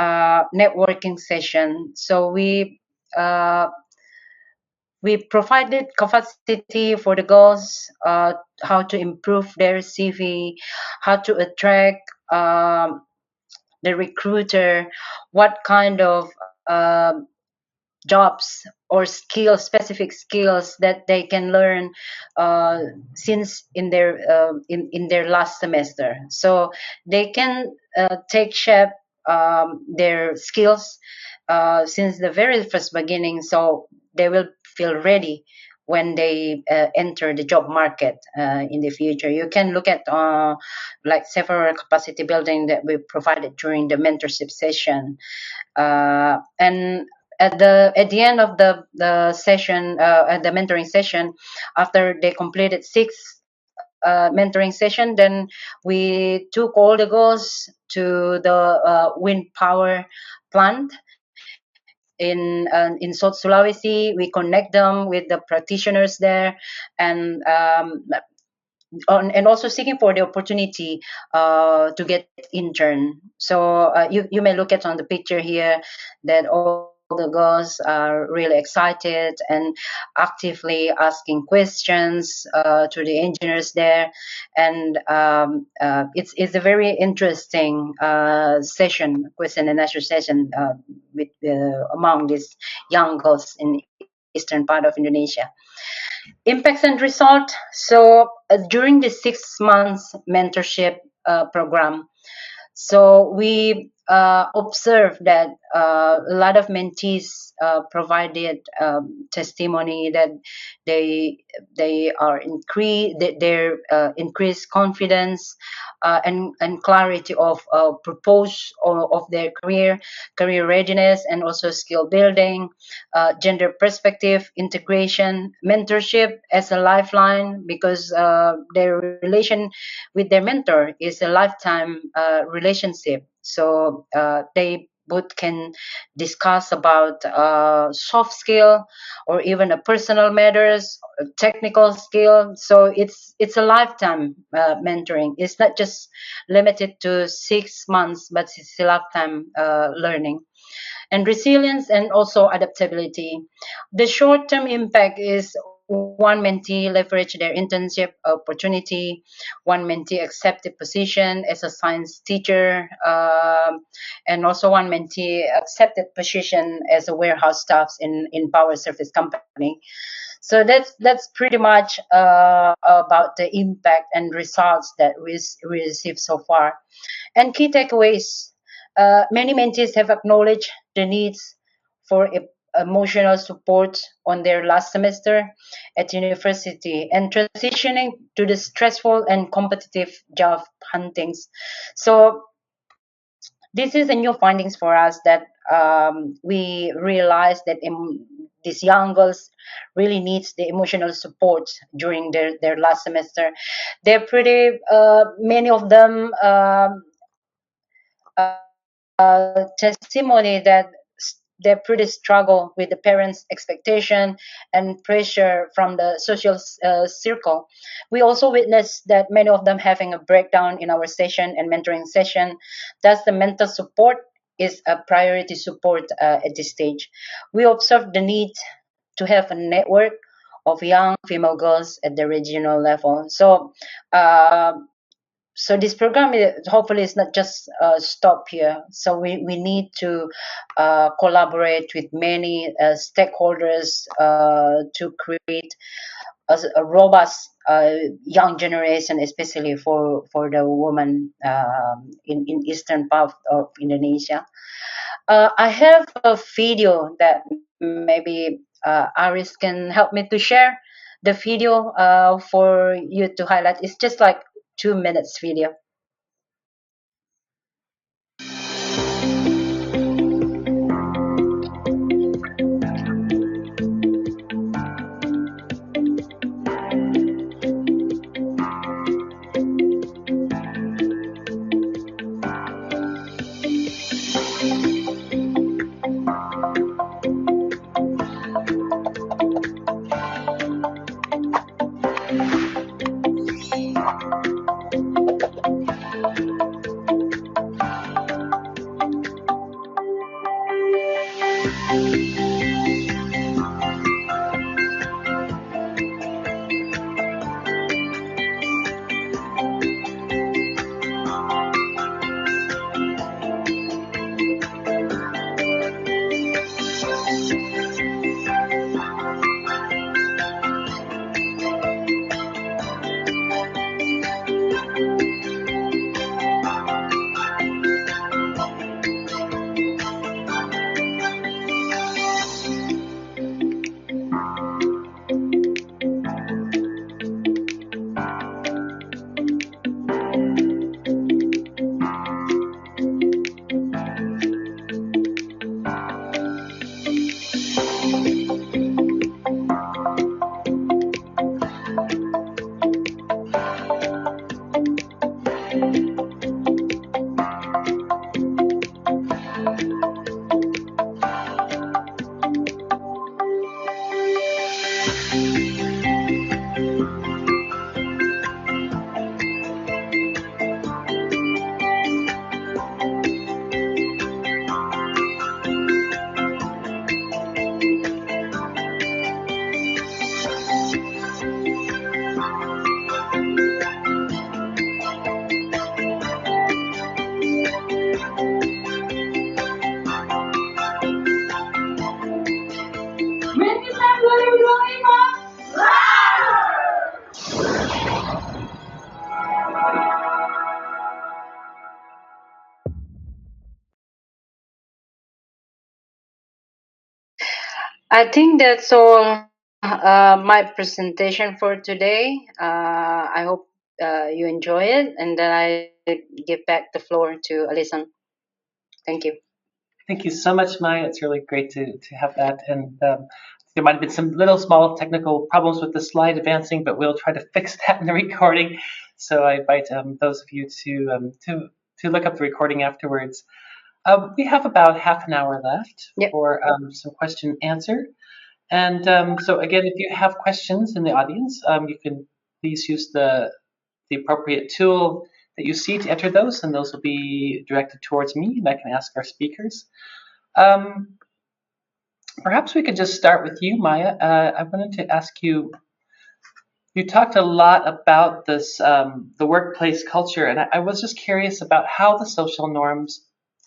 networking session. So we provided capacity for the girls, how to improve their CV, how to attract the recruiter, what kind of jobs or skills, specific skills that they can learn since in their last semester. So they can take shape their skills since the very first beginning. So they will feel ready when they enter the job market in the future. You can look at like several capacity building that we provided during the mentorship session, and at the end of the session, at the mentoring session, after they completed 6 mentoring session, then we took all the girls to the wind power plant in South Sulawesi. We connect them with the practitioners there, and and also seeking for the opportunity to get intern. So you may look at on the picture here that all the girls are really excited and actively asking questions to the engineers there, and it's a very interesting session, question and answer session with among these young girls in eastern part of Indonesia. Impacts and result. So during the 6 months mentorship program, so we observed that a lot of mentees provided testimony that they are their increased confidence and clarity of purpose of their career readiness, and also skill building, gender perspective, integration, mentorship as a lifeline, because their relation with their mentor is a lifetime relationship. So they both can discuss about soft skill or even a personal matters, technical skill. So it's a lifetime mentoring. It's not just limited to 6 months, but it's a lifetime learning. And resilience and also adaptability. The short-term impact is one mentee leveraged their internship opportunity, one mentee accepted position as a science teacher, and also one mentee accepted position as a warehouse staff in power service company. So that's pretty much about the impact and results that we received so far. And key takeaways. Many mentees have acknowledged the needs for emotional support on their last semester at university and transitioning to the stressful and competitive job huntings. So this is a new findings for us, that we realize that these young girls really needs the emotional support during their last semester. They're pretty, many of them testimony that they pretty struggle with the parents' expectation and pressure from the social circle. We also witnessed that many of them having a breakdown in our session and mentoring session. Thus, the mental support is a priority support at this stage. We observed the need to have a network of young female girls at the regional level. So this program hopefully is not just stop here. So we need to collaborate with many stakeholders to create a robust young generation, especially for the women in eastern part of Indonesia. I have a video that maybe Aris can help me to share the video for you to highlight. It's just like 2 minutes video. I think that's all my presentation for today. I hope you enjoy it, and then I give back the floor to Allison. Thank you. Thank you so much, Maya. It's really great to have that. And there might have been some little small technical problems with the slide advancing, but we'll try to fix that in the recording. So I invite those of you to look up the recording afterwards. We have about half an hour left for some question and answer. And so again, if you have questions in the audience, you can please use the appropriate tool that you see to enter those, and those will be directed towards me, and I can ask our speakers. Perhaps we could just start with you, Maya. I wanted to ask you, you talked a lot about this, the workplace culture, and I was just curious about how the social norms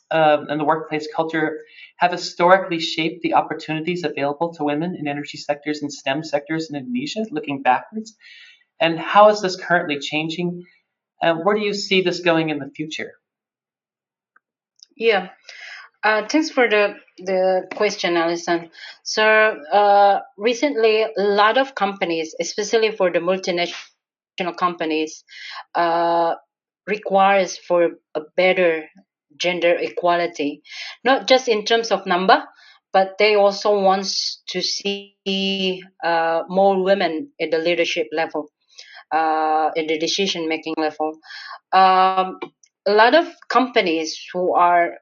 and the workplace culture have historically shaped the opportunities available to women in energy sectors and STEM sectors in Indonesia, looking backwards. And how is this currently changing? Where do you see this going in the future? Yeah. Thanks for the question, Allison. So recently, a lot of companies, especially for the multinational companies, requires for a better gender equality, not just in terms of number, but they also want to see more women at the leadership level, in the decision-making level. A lot of companies who are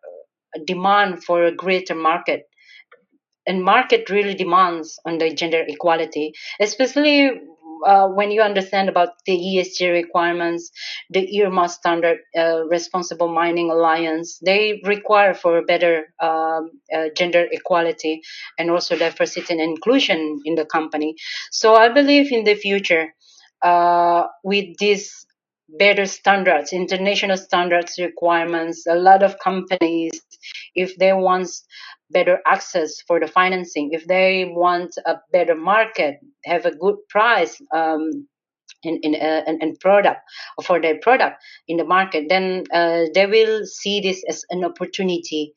demand for a greater market, and market really demands on the gender equality, especially when you understand about the ESG requirements, the IRMA standard, responsible mining alliance. They require for better gender equality and also diversity and inclusion in the company. So I believe in the future, with these better standards, international standards requirements, a lot of companies, if they want better access for the financing, if they want a better market, have a good price in product for their product in the market, then they will see this as an opportunity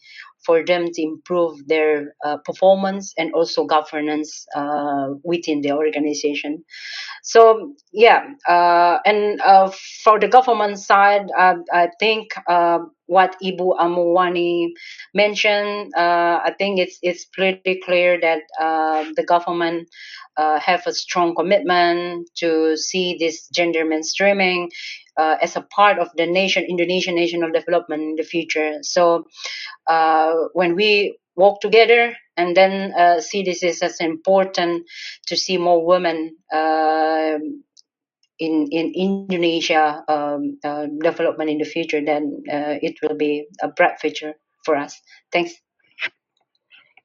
for them to improve their performance and also governance within the organization. So yeah, and for the government side, I think what Ibu Amurwani mentioned, I think it's pretty clear that the government have a strong commitment to see this gender mainstreaming as a part of the Indonesian national development in the future. So when we work together and then see this is as important to see more women in Indonesia development in the future, then it will be a bright future for us. Thanks.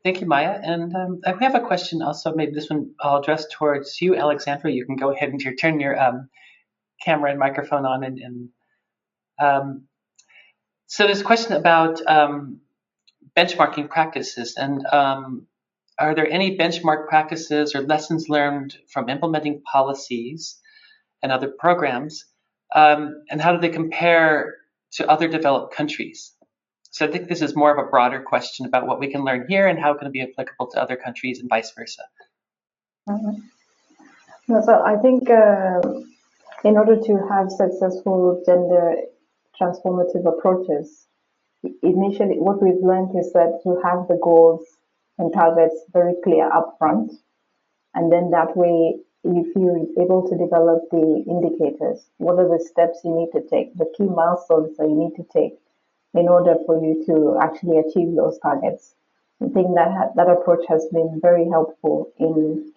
Thank you, Maya. And I have a question also, maybe this one I'll address towards you, Alexandra. You can go ahead and turn your camera and microphone on. So there's a question about benchmarking practices. And are there any benchmark practices or lessons learned from implementing policies and other programs? And how do they compare to other developed countries? So I think this is more of a broader question about what we can learn here and how can it be applicable to other countries and vice versa. No, so I think in order to have successful gender transformative approaches, initially what we've learned is that you have the goals and targets very clear upfront, and then that way you feel able to develop the indicators. What are the steps you need to take, the key milestones that you need to take in order for you to actually achieve those targets? I think that approach has been very helpful in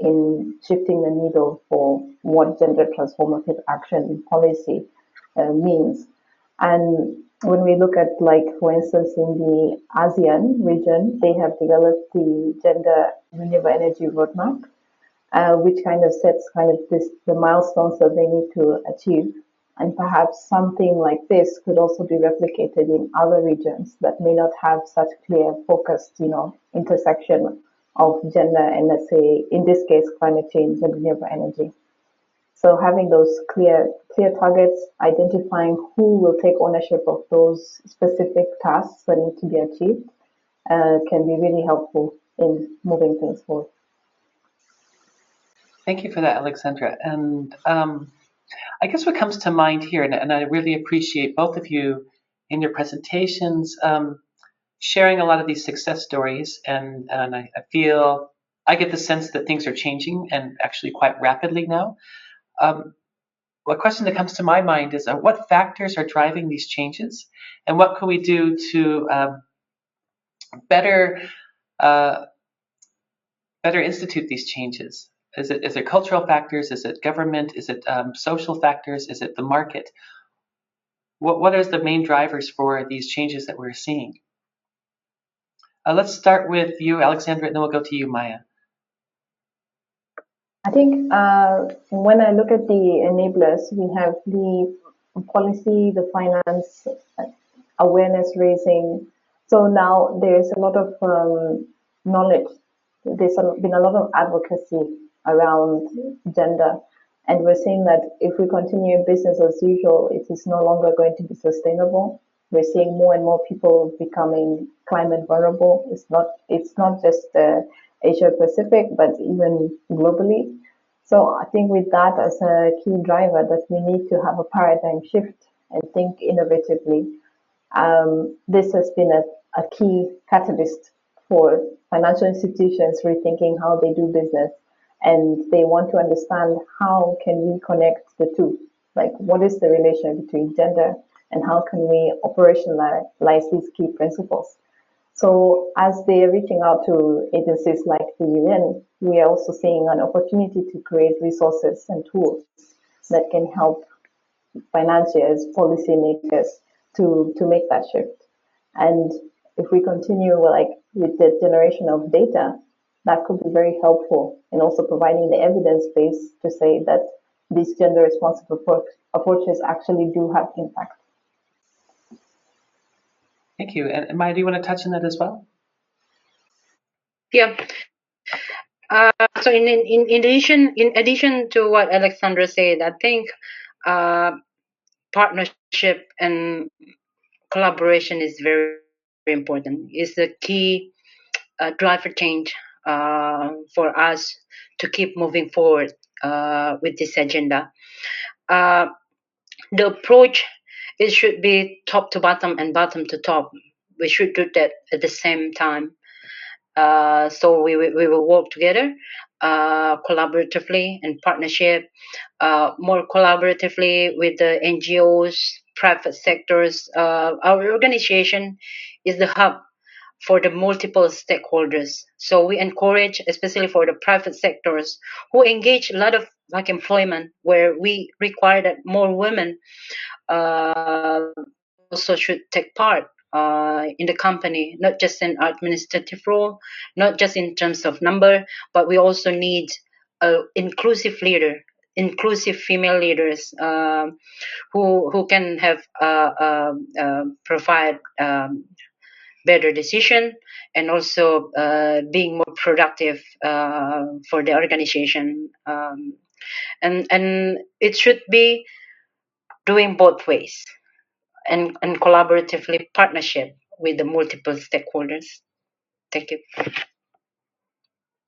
shifting the needle for what gender transformative action policy means. And when we look at, like, for instance, in the ASEAN region, they have developed the gender renewable energy roadmap, which kind of sets the milestones that they need to achieve. And perhaps something like this could also be replicated in other regions that may not have such clear focused, intersection of gender and, let's say, in this case, climate change and renewable energy. So having those clear targets, identifying who will take ownership of those specific tasks that need to be achieved, can be really helpful in moving things forward. Thank you for that, Alexandra. And I guess what comes to mind here, and I really appreciate both of you in your presentations, sharing a lot of these success stories, and I feel I get the sense that things are changing and actually quite rapidly now. One question that comes to my mind is what factors are driving these changes, and what can we do to better uh, better institute these changes? Is it cultural factors? Is it government? Is it social factors? Is it the market? What are the main drivers for these changes that we're seeing? Let's start with you, Alexandra, and then we'll go to you, Maya. I think when I look at the enablers, we have the policy, the finance, awareness raising. So now there's a lot of knowledge. There's been a lot of advocacy around gender. And we're seeing that if we continue business as usual, it is no longer going to be sustainable. We're seeing more and more people becoming climate vulnerable. It's not just Asia Pacific, but even globally. So I think with that as a key driver, that we need to have a paradigm shift and think innovatively. This has been a key catalyst for financial institutions rethinking how they do business, and they want to understand how can we connect the two, like what is the relation between gender and how can we operationalize these key principles. So as they are reaching out to agencies like the UN, we are also seeing an opportunity to create resources and tools that can help financiers, policymakers to make that shift. And if we continue with the generation of data, that could be very helpful in also providing the evidence base to say that these gender responsive approaches actually do have impact. Thank you. And Maya, do you want to touch on that as well? Yeah. So in addition to what Alexandra said, I think partnership and collaboration is very, very important. It's the key driver change for us to keep moving forward with this agenda. The approach, it should be top to bottom and bottom to top. We should do that at the same time. So we will work together collaboratively and partnership, more collaboratively with the NGOs, private sectors. Our organization is the hub for the multiple stakeholders. So we encourage, especially for the private sectors who engage a lot of like employment, where we require that more women also should take part in the company, not just in administrative role, not just in terms of number, but we also need an inclusive leader, inclusive female leaders who can have provide better decision and also being more productive for the organization, and it should be doing both ways and collaboratively partnership with the multiple stakeholders. Thank you.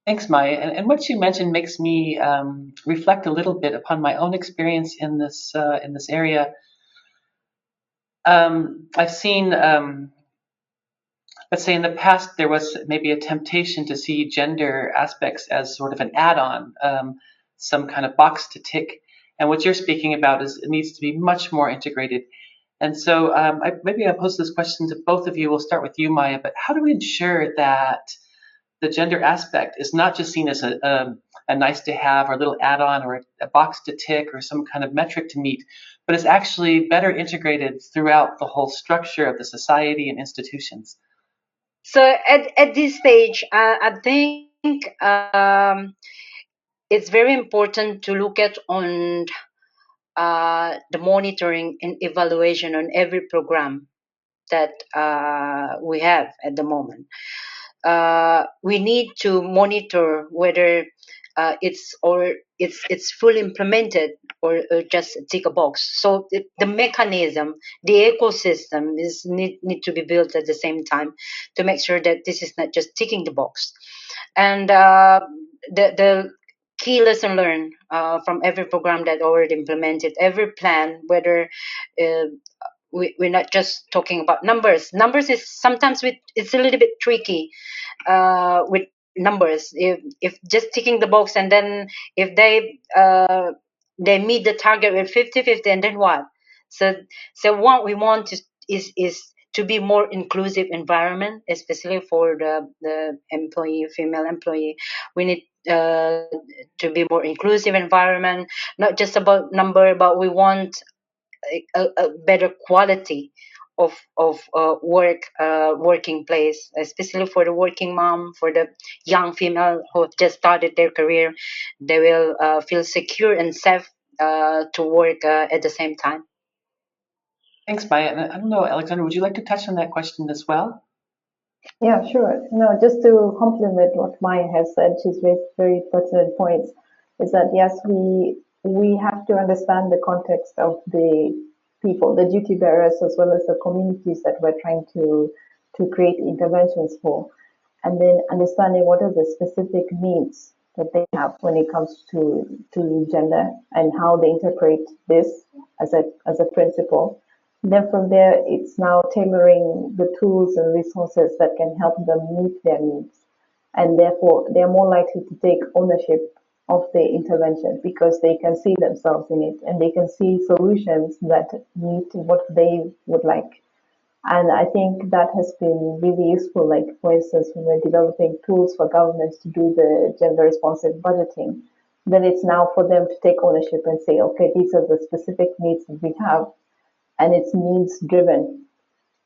Thanks, Maya. And what you mentioned makes me reflect a little bit upon my own experience in this area. I've seen, let's say in the past, there was maybe a temptation to see gender aspects as sort of an add-on, some kind of box to tick. And what you're speaking about is it needs to be much more integrated. And so maybe I'll pose this question to both of you. We'll start with you, Maya, but how do we ensure that the gender aspect is not just seen as a nice to have or a little add-on or a box to tick or some kind of metric to meet, but is actually better integrated throughout the whole structure of the society and institutions? So at this stage, I think it's very important to look at on the monitoring and evaluation on every program that we have at the moment. We need to monitor whether it's fully implemented or just tick a box. So the mechanism, the ecosystem need to be built at the same time to make sure that this is not just ticking the box. And the key lesson learned from every program that already implemented, every plan, whether we're not just talking about numbers. Numbers is sometimes it's a little bit tricky with numbers. If just ticking the box and then if they meet the target with 50-50, and then what? So what we want is to be more inclusive environment, especially for the employee, female employee. We need to be more inclusive environment, not just about number, but we want a better quality of working place, especially for the working mom, for the young female who have just started their career. They will feel secure and safe to work at the same time. Thanks, Maya. And I don't know, Alexandra, would you like to touch on that question as well? Yeah, sure. No, just to complement what Maya has said, she's raised very pertinent points. Is that yes, we have to understand the context of the people, the duty bearers, as well as the communities that we're trying to create interventions for, and then understanding what are the specific needs that they have when it comes to gender and how they interpret this as a principle. Then from there, it's now tailoring the tools and resources that can help them meet their needs. And therefore, they're more likely to take ownership of the intervention because they can see themselves in it and they can see solutions that meet what they would like. And I think that has been really useful. Like, for instance, when we're developing tools for governments to do the gender responsive budgeting, then it's now for them to take ownership and say, okay, these are the specific needs that we have and it's needs driven.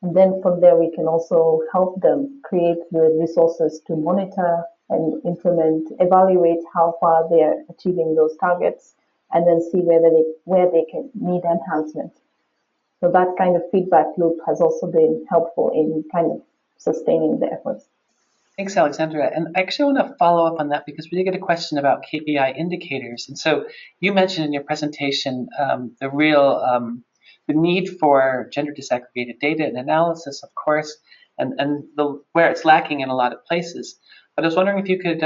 And then from there, we can also help them create the resources to monitor and implement, evaluate how far they're achieving those targets, and then see where they can need enhancement. So that kind of feedback loop has also been helpful in kind of sustaining the efforts. Thanks, Alexandra. And I actually want to follow up on that because we did get a question about KPI indicators. And so you mentioned in your presentation the need for gender disaggregated data and analysis, of course, and where it's lacking in a lot of places. But I was wondering if you could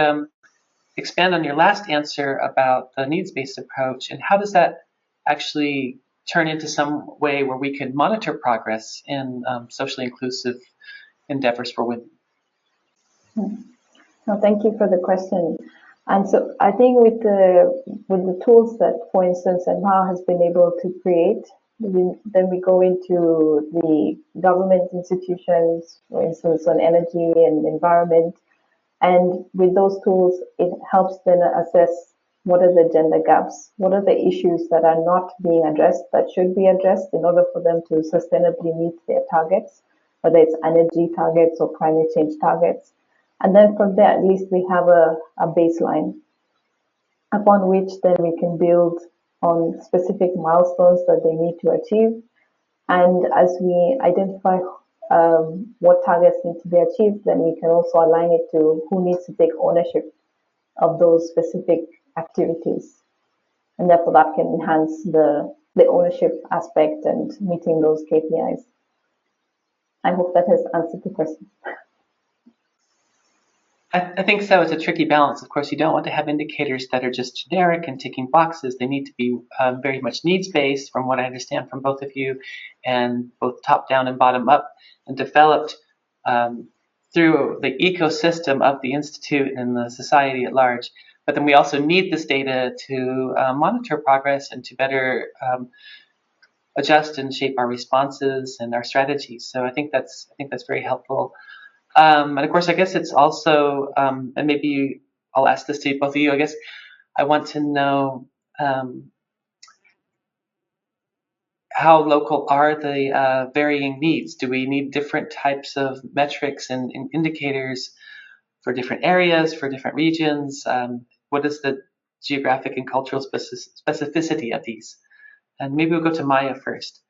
expand on your last answer about the needs-based approach and how does that actually turn into some way where we can monitor progress in socially inclusive endeavors for women? No, thank you for the question. And so I think with the tools that, for instance, NGOs has been able to create, then we go into the government institutions, for instance, on energy and environment. And with those tools, it helps them assess what are the gender gaps, what are the issues that are not being addressed that should be addressed in order for them to sustainably meet their targets, whether it's energy targets or climate change targets. And then from there, at least we have a baseline upon which then we can build on specific milestones that they need to achieve. And as we identify what targets need to be achieved, then we can also align it to who needs to take ownership of those specific activities. And therefore that can enhance the ownership aspect and meeting those KPIs. I hope that has answered the question. I think so. It's a tricky balance. Of course, you don't want to have indicators that are just generic and ticking boxes. They need to be very much needs-based, from what I understand from both of you, and both top-down and bottom-up, and developed through the ecosystem of the Institute and the society at large. But then we also need this data to monitor progress and to better adjust and shape our responses and our strategies. So I think that's very helpful. And of course, I guess it's also, and maybe I'll ask this to both of you, I guess I want to know how local are the varying needs? Do we need different types of metrics and indicators for different areas, for different regions? What is the geographic and cultural specificity of these? And maybe we'll go to Maya first.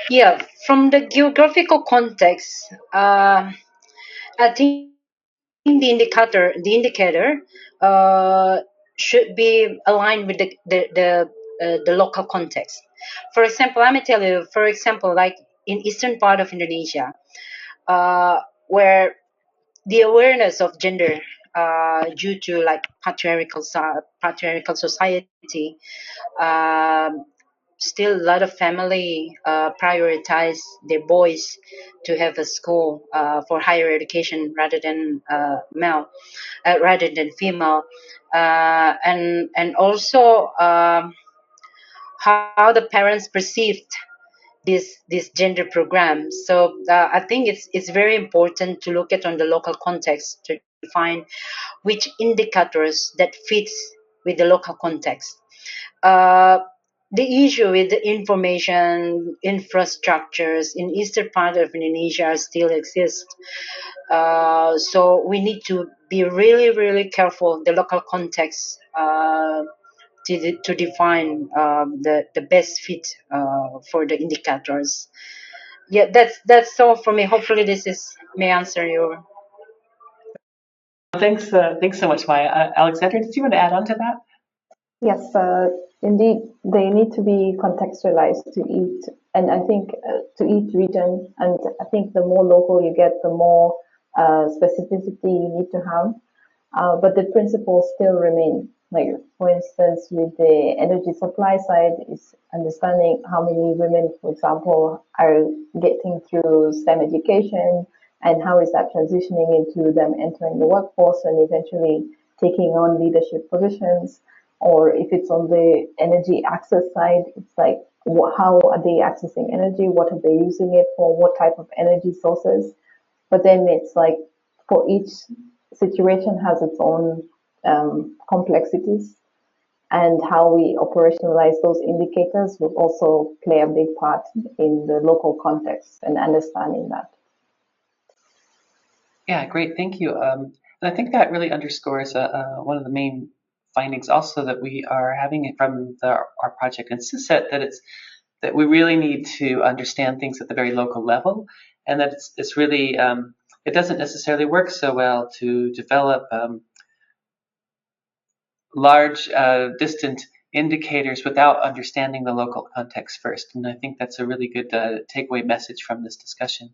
Yeah, from the geographical context, I think the indicator should be aligned with the local context. For example, let me tell you. For example, like in eastern part of Indonesia, where the awareness of gender due to like patriarchal society. Um, Still a lot of family prioritize their boys to have a school for higher education rather than rather than female, and also how the parents perceived this gender program. So I think it's very important to look at on the local context to define which indicators that fits with the local context. Uh, the issue with the information infrastructures in eastern part of Indonesia still exist. So we need to be really, really careful the local context to define the best fit for the indicators. Yeah, that's all for me. Hopefully, this is may answer your. Thanks so much, Maya. Alexandra, did you want to add on to that? Yes, indeed, they need to be contextualized to each, and I think to each region. And I think the more local you get, the more specificity you need to have. But the principles still remain. Like, for instance, with the energy supply side, is understanding how many women, for example, are getting through STEM education, and how is that transitioning into them entering the workforce and eventually taking on leadership positions. Or if it's on the energy access side, it's like, how are they accessing energy? What are they using it for? What type of energy sources? But then it's like, for each situation has its own complexities, and how we operationalize those indicators will also play a big part in the local context and understanding that. Yeah, great. Thank you. And I think that really underscores one of the main findings also that we are having from our project in SISET, that we really need to understand things at the very local level, and that it's really it doesn't necessarily work so well to develop large distant indicators without understanding the local context first. And I think that's a really good takeaway message from this discussion.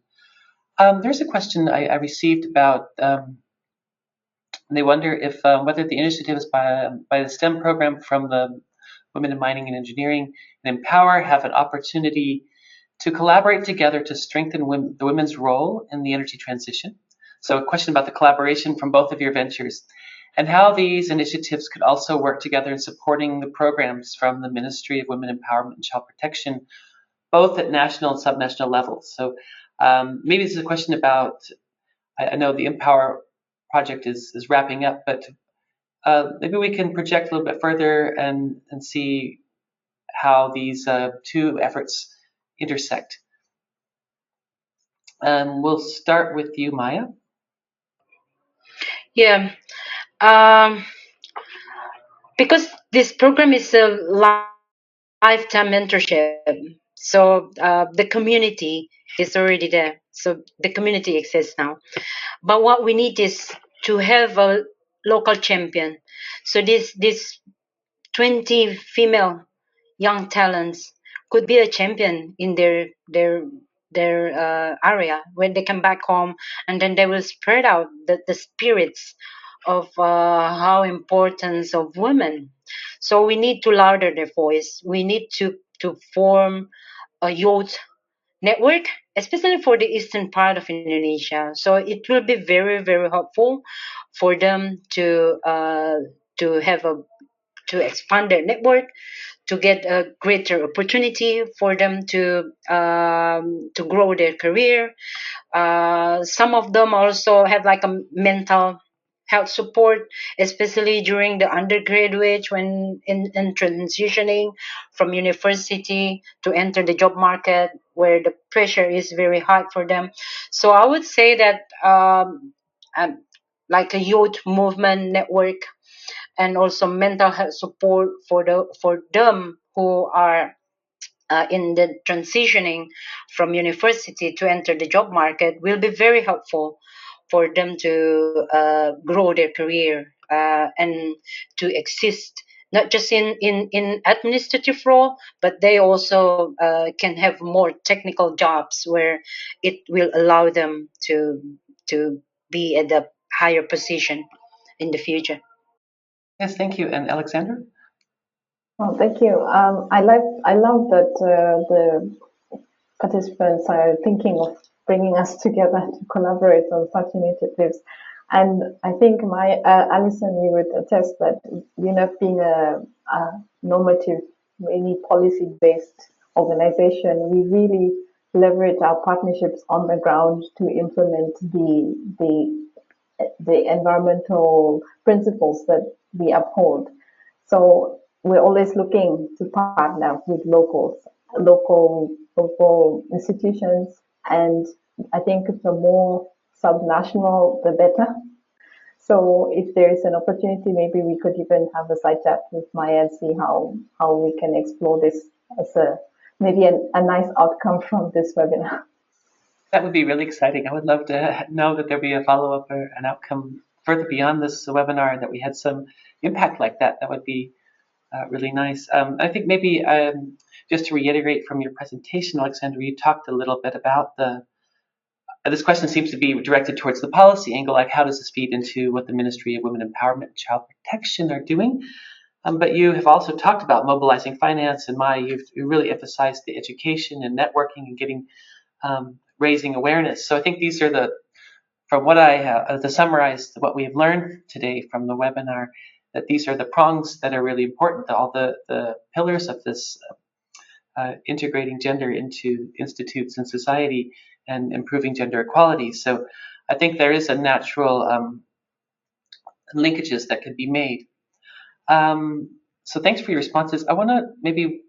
There's a question I received about they wonder if whether the initiatives by the STEM program from the Women in Mining and Engineering and Empower have an opportunity to collaborate together to strengthen the women's role in the energy transition. So a question about the collaboration from both of your ventures, and how these initiatives could also work together in supporting the programs from the Ministry of Women Empowerment and Child Protection, both at national and subnational levels. So maybe this is a question about, I know the Empower project is wrapping up, but maybe we can project a little bit further and see how these two efforts intersect. We'll start with you, Maya. Yeah, because this program is a lifetime mentorship, so the community is already there. So the community exists now. But what we need is to have a local champion. So this 20 female young talents could be a champion in their area when they come back home, and then they will spread out the spirits of how importance of women. So we need to louder their voice. We need to form a youth network, especially for the eastern part of Indonesia. So it will be very, very helpful for them to have a to expand their network, to get a greater opportunity for them to grow their career. Some of them also have like a mental health support, especially during the undergraduate when in transitioning from university to enter the job market where the pressure is very hard for them. So I would say that like a youth movement network and also mental health support for them who are in the transitioning from university to enter the job market will be very helpful for them to grow their career and to exist not just in administrative role, but they also can have more technical jobs where it will allow them to be at the higher position in the future. Yes, thank you. And Alexandra? Well, thank you. I love that the participants are thinking of bringing us together to collaborate on such initiatives. And I think Allison, you would attest that UNEP being a normative, really policy-based organization, we really leverage our partnerships on the ground to implement the environmental principles that we uphold. So we're always looking to partner with local institutions, and I think the more subnational, the better. So if there is an opportunity, maybe we could even have a side chat with Maya and see how we can explore this as maybe a nice outcome from this webinar. That would be really exciting. I would love to know that there'd be a follow-up or an outcome further beyond this webinar, and that we had some impact like that. That would be really nice. I think maybe just to reiterate from your presentation, Alexandra, you talked a little bit about this question seems to be directed towards the policy angle, like how does this feed into what the Ministry of Women Empowerment and Child Protection are doing? But you have also talked about mobilizing finance, and you really emphasized the education and networking and getting raising awareness. So I think these are from what I have to summarize what we have learned today from the webinar, that these are the prongs that are really important, all the pillars of this integrating gender into institutes and society and improving gender equality. So I think there is a natural linkages that can be made. So thanks for your responses. I want to maybe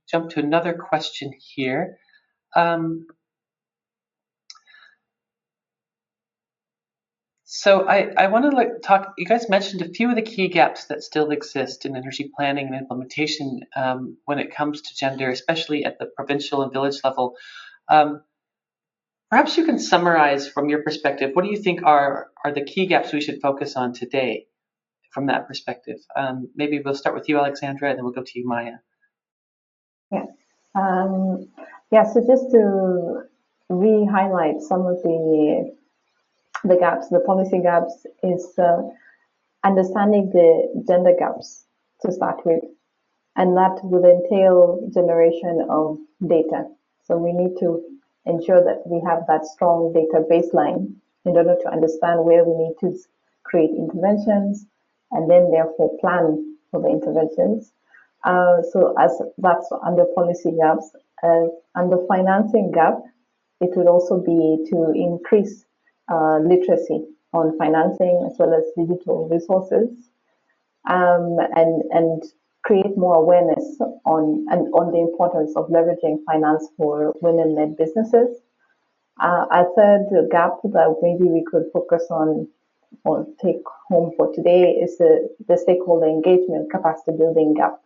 jump to another question here. So I want to talk, you guys mentioned a few of the key gaps that still exist in energy planning and implementation when it comes to gender, especially at the provincial and village level. Perhaps you can summarize from your perspective, what do you think are the key gaps we should focus on today from that perspective? Maybe we'll start with you, Alexandra, and then we'll go to you, Maya. Yeah. So just to re-highlight some of the gaps, the policy gaps, is understanding the gender gaps to start with, and that will entail generation of data. So we need to ensure that we have that strong data baseline in order to understand where we need to create interventions and then therefore plan for the interventions. So as that's under policy gaps, under financing gap, it would also be to increase literacy on financing as well as digital resources, and create more awareness on the importance of leveraging finance for women-led businesses. A third gap that maybe we could focus on or take home for today is the stakeholder engagement capacity building gap,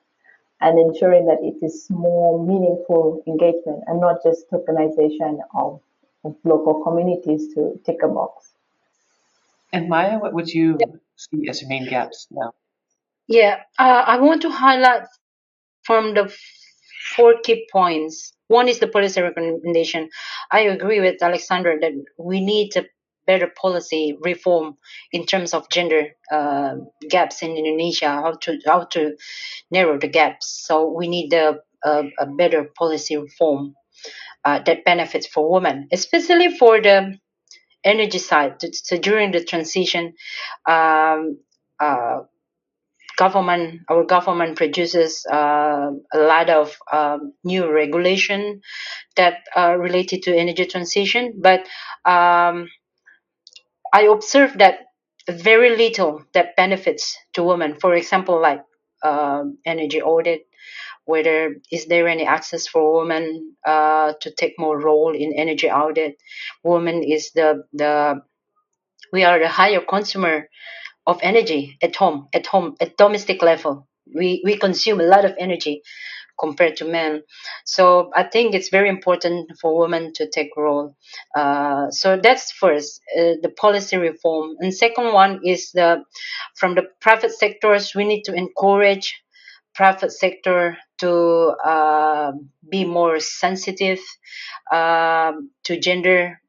and ensuring that it is more meaningful engagement and not just tokenization of local communities to tick a box. And Maya, what would you see as your main gaps now? Yeah, I want to highlight from the 4 key points. One is the policy recommendation. I agree with Alexandra that we need a better policy reform in terms of gender gaps in Indonesia, how to narrow the gaps. So we need a better policy reform that benefits for women, especially for the energy side. So during the transition, um, our government produces a lot of new regulation that are related to energy transition, but I observe that very little that benefits to women. For example, like energy audit, whether is there any access for women to take more role in energy audit. Women is we are the higher consumer of energy at home, at domestic level. We consume a lot of energy compared to men. So I think it's very important for women to take role. So that's first, the policy reform. And second one is from the private sectors, we need to encourage private sector to be more sensitive to gender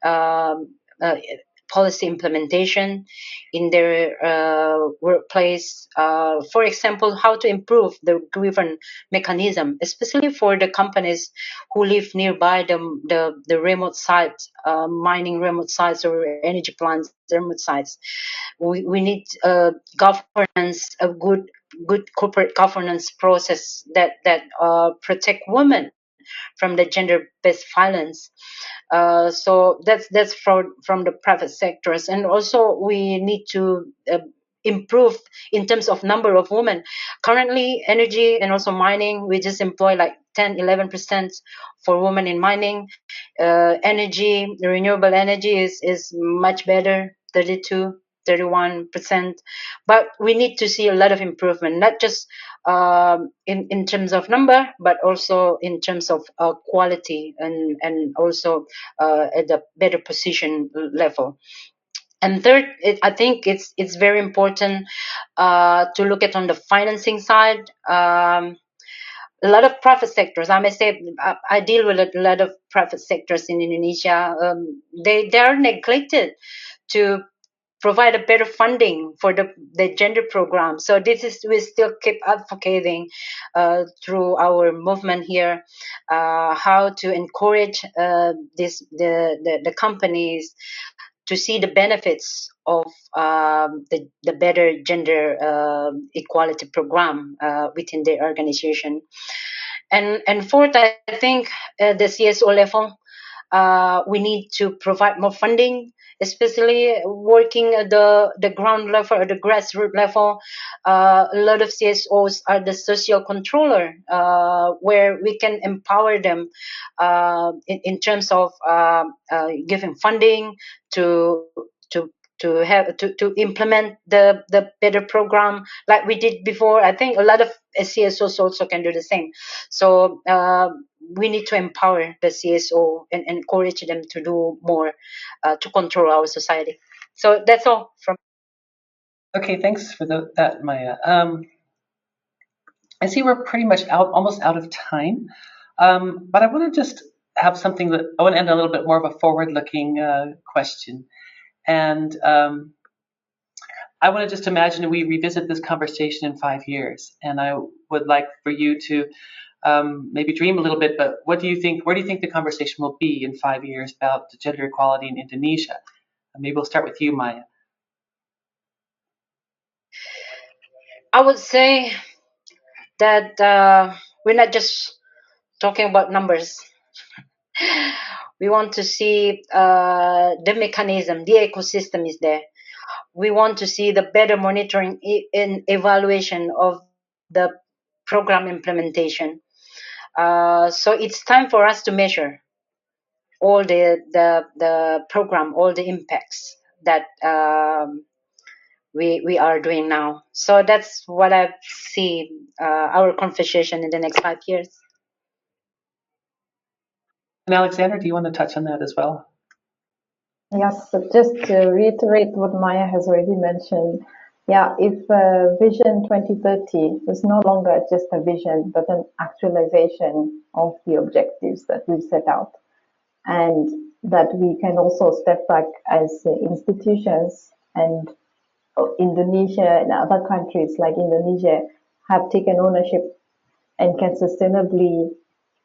policy implementation in their workplace. For example, how to improve the driven mechanism, especially for the companies who live nearby the remote sites, mining remote sites or energy plants remote sites. We need governance, a good corporate governance process that protect women from the gender-based violence. So that's from the private sectors, and also we need to improve in terms of number of women. Currently, energy and also mining, we just employ like 10-11% for women in mining. Energy, renewable energy is much better, 32-31%. But we need to see a lot of improvement, not just in terms of number, but also in terms of quality and also at a better position level. And third, I think it's very important to look at on the financing side. A lot of private sectors, I may say, I deal with a lot of private sectors in Indonesia. They are neglected to provide a better funding for the gender program. So this is, we still keep advocating through our movement here, how to encourage the companies to see the benefits of the better gender equality program within their organization. And fourth, I think the CSO level, we need to provide more funding, especially working at the ground level or the grassroots level. A lot of CSOs are the social controller, where we can empower them in terms of giving funding to to implement the better program like we did before. I think a lot of CSOs also can do the same. So we need to empower the CSO and encourage them to do more to control our society. So that's all from. Okay, thanks for that, Maya. I see we're pretty much almost out of time, but I want to just have something that I want to end a little bit more of a forward-looking question, and I want to just imagine we revisit this conversation in 5 years, and I would like for you to maybe dream a little bit. But what do you think? Where do you think the conversation will be in 5 years about gender equality in Indonesia? Maybe we'll start with you, Maya. I would say that we're not just talking about numbers. We want to see the mechanism, the ecosystem is there. We want to see the better monitoring and evaluation of the program implementation. So it's time for us to measure all the program, all the impacts that we are doing now. So that's what I see our conversation in the next 5 years. And Alexandra, do you want to touch on that as well? Yes, so just to reiterate what Maya has already mentioned, yeah, if Vision 2030 is no longer just a vision, but an actualization of the objectives that we've set out, and that we can also step back as institutions, and Indonesia and other countries like Indonesia have taken ownership and can sustainably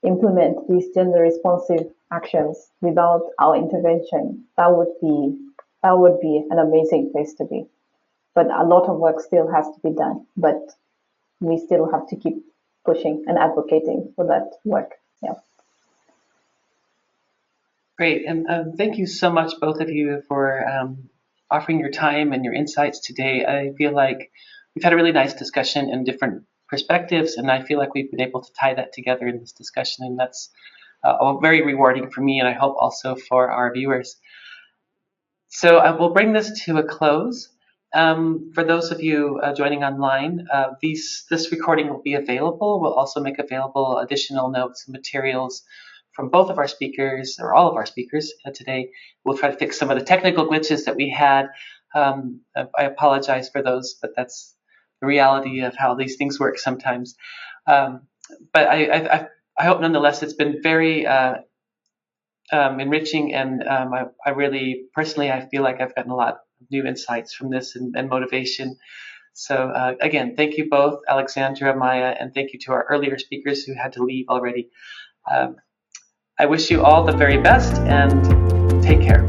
implement these gender responsive actions without our intervention, that would be an amazing place to be. But a lot of work still has to be done, but we still have to keep pushing and advocating for that work. Yeah. Great, and thank you so much, both of you, for offering your time and your insights today. I feel like we've had a really nice discussion and different perspectives, and I feel like we've been able to tie that together in this discussion, and that's very rewarding for me, and I hope also for our viewers. So I will bring this to a close. For those of you joining online, this recording will be available. We'll also make available additional notes and materials from both of our speakers, or all of our speakers today. We'll try to fix some of the technical glitches that we had. I apologize for those, but that's the reality of how these things work sometimes. But I hope nonetheless it's been very enriching, and I really, personally, I feel like I've gotten a lot of new insights from this and motivation. So again, thank you both, Alexandra, Maya, and thank you to our earlier speakers who had to leave already. I wish you all the very best and take care.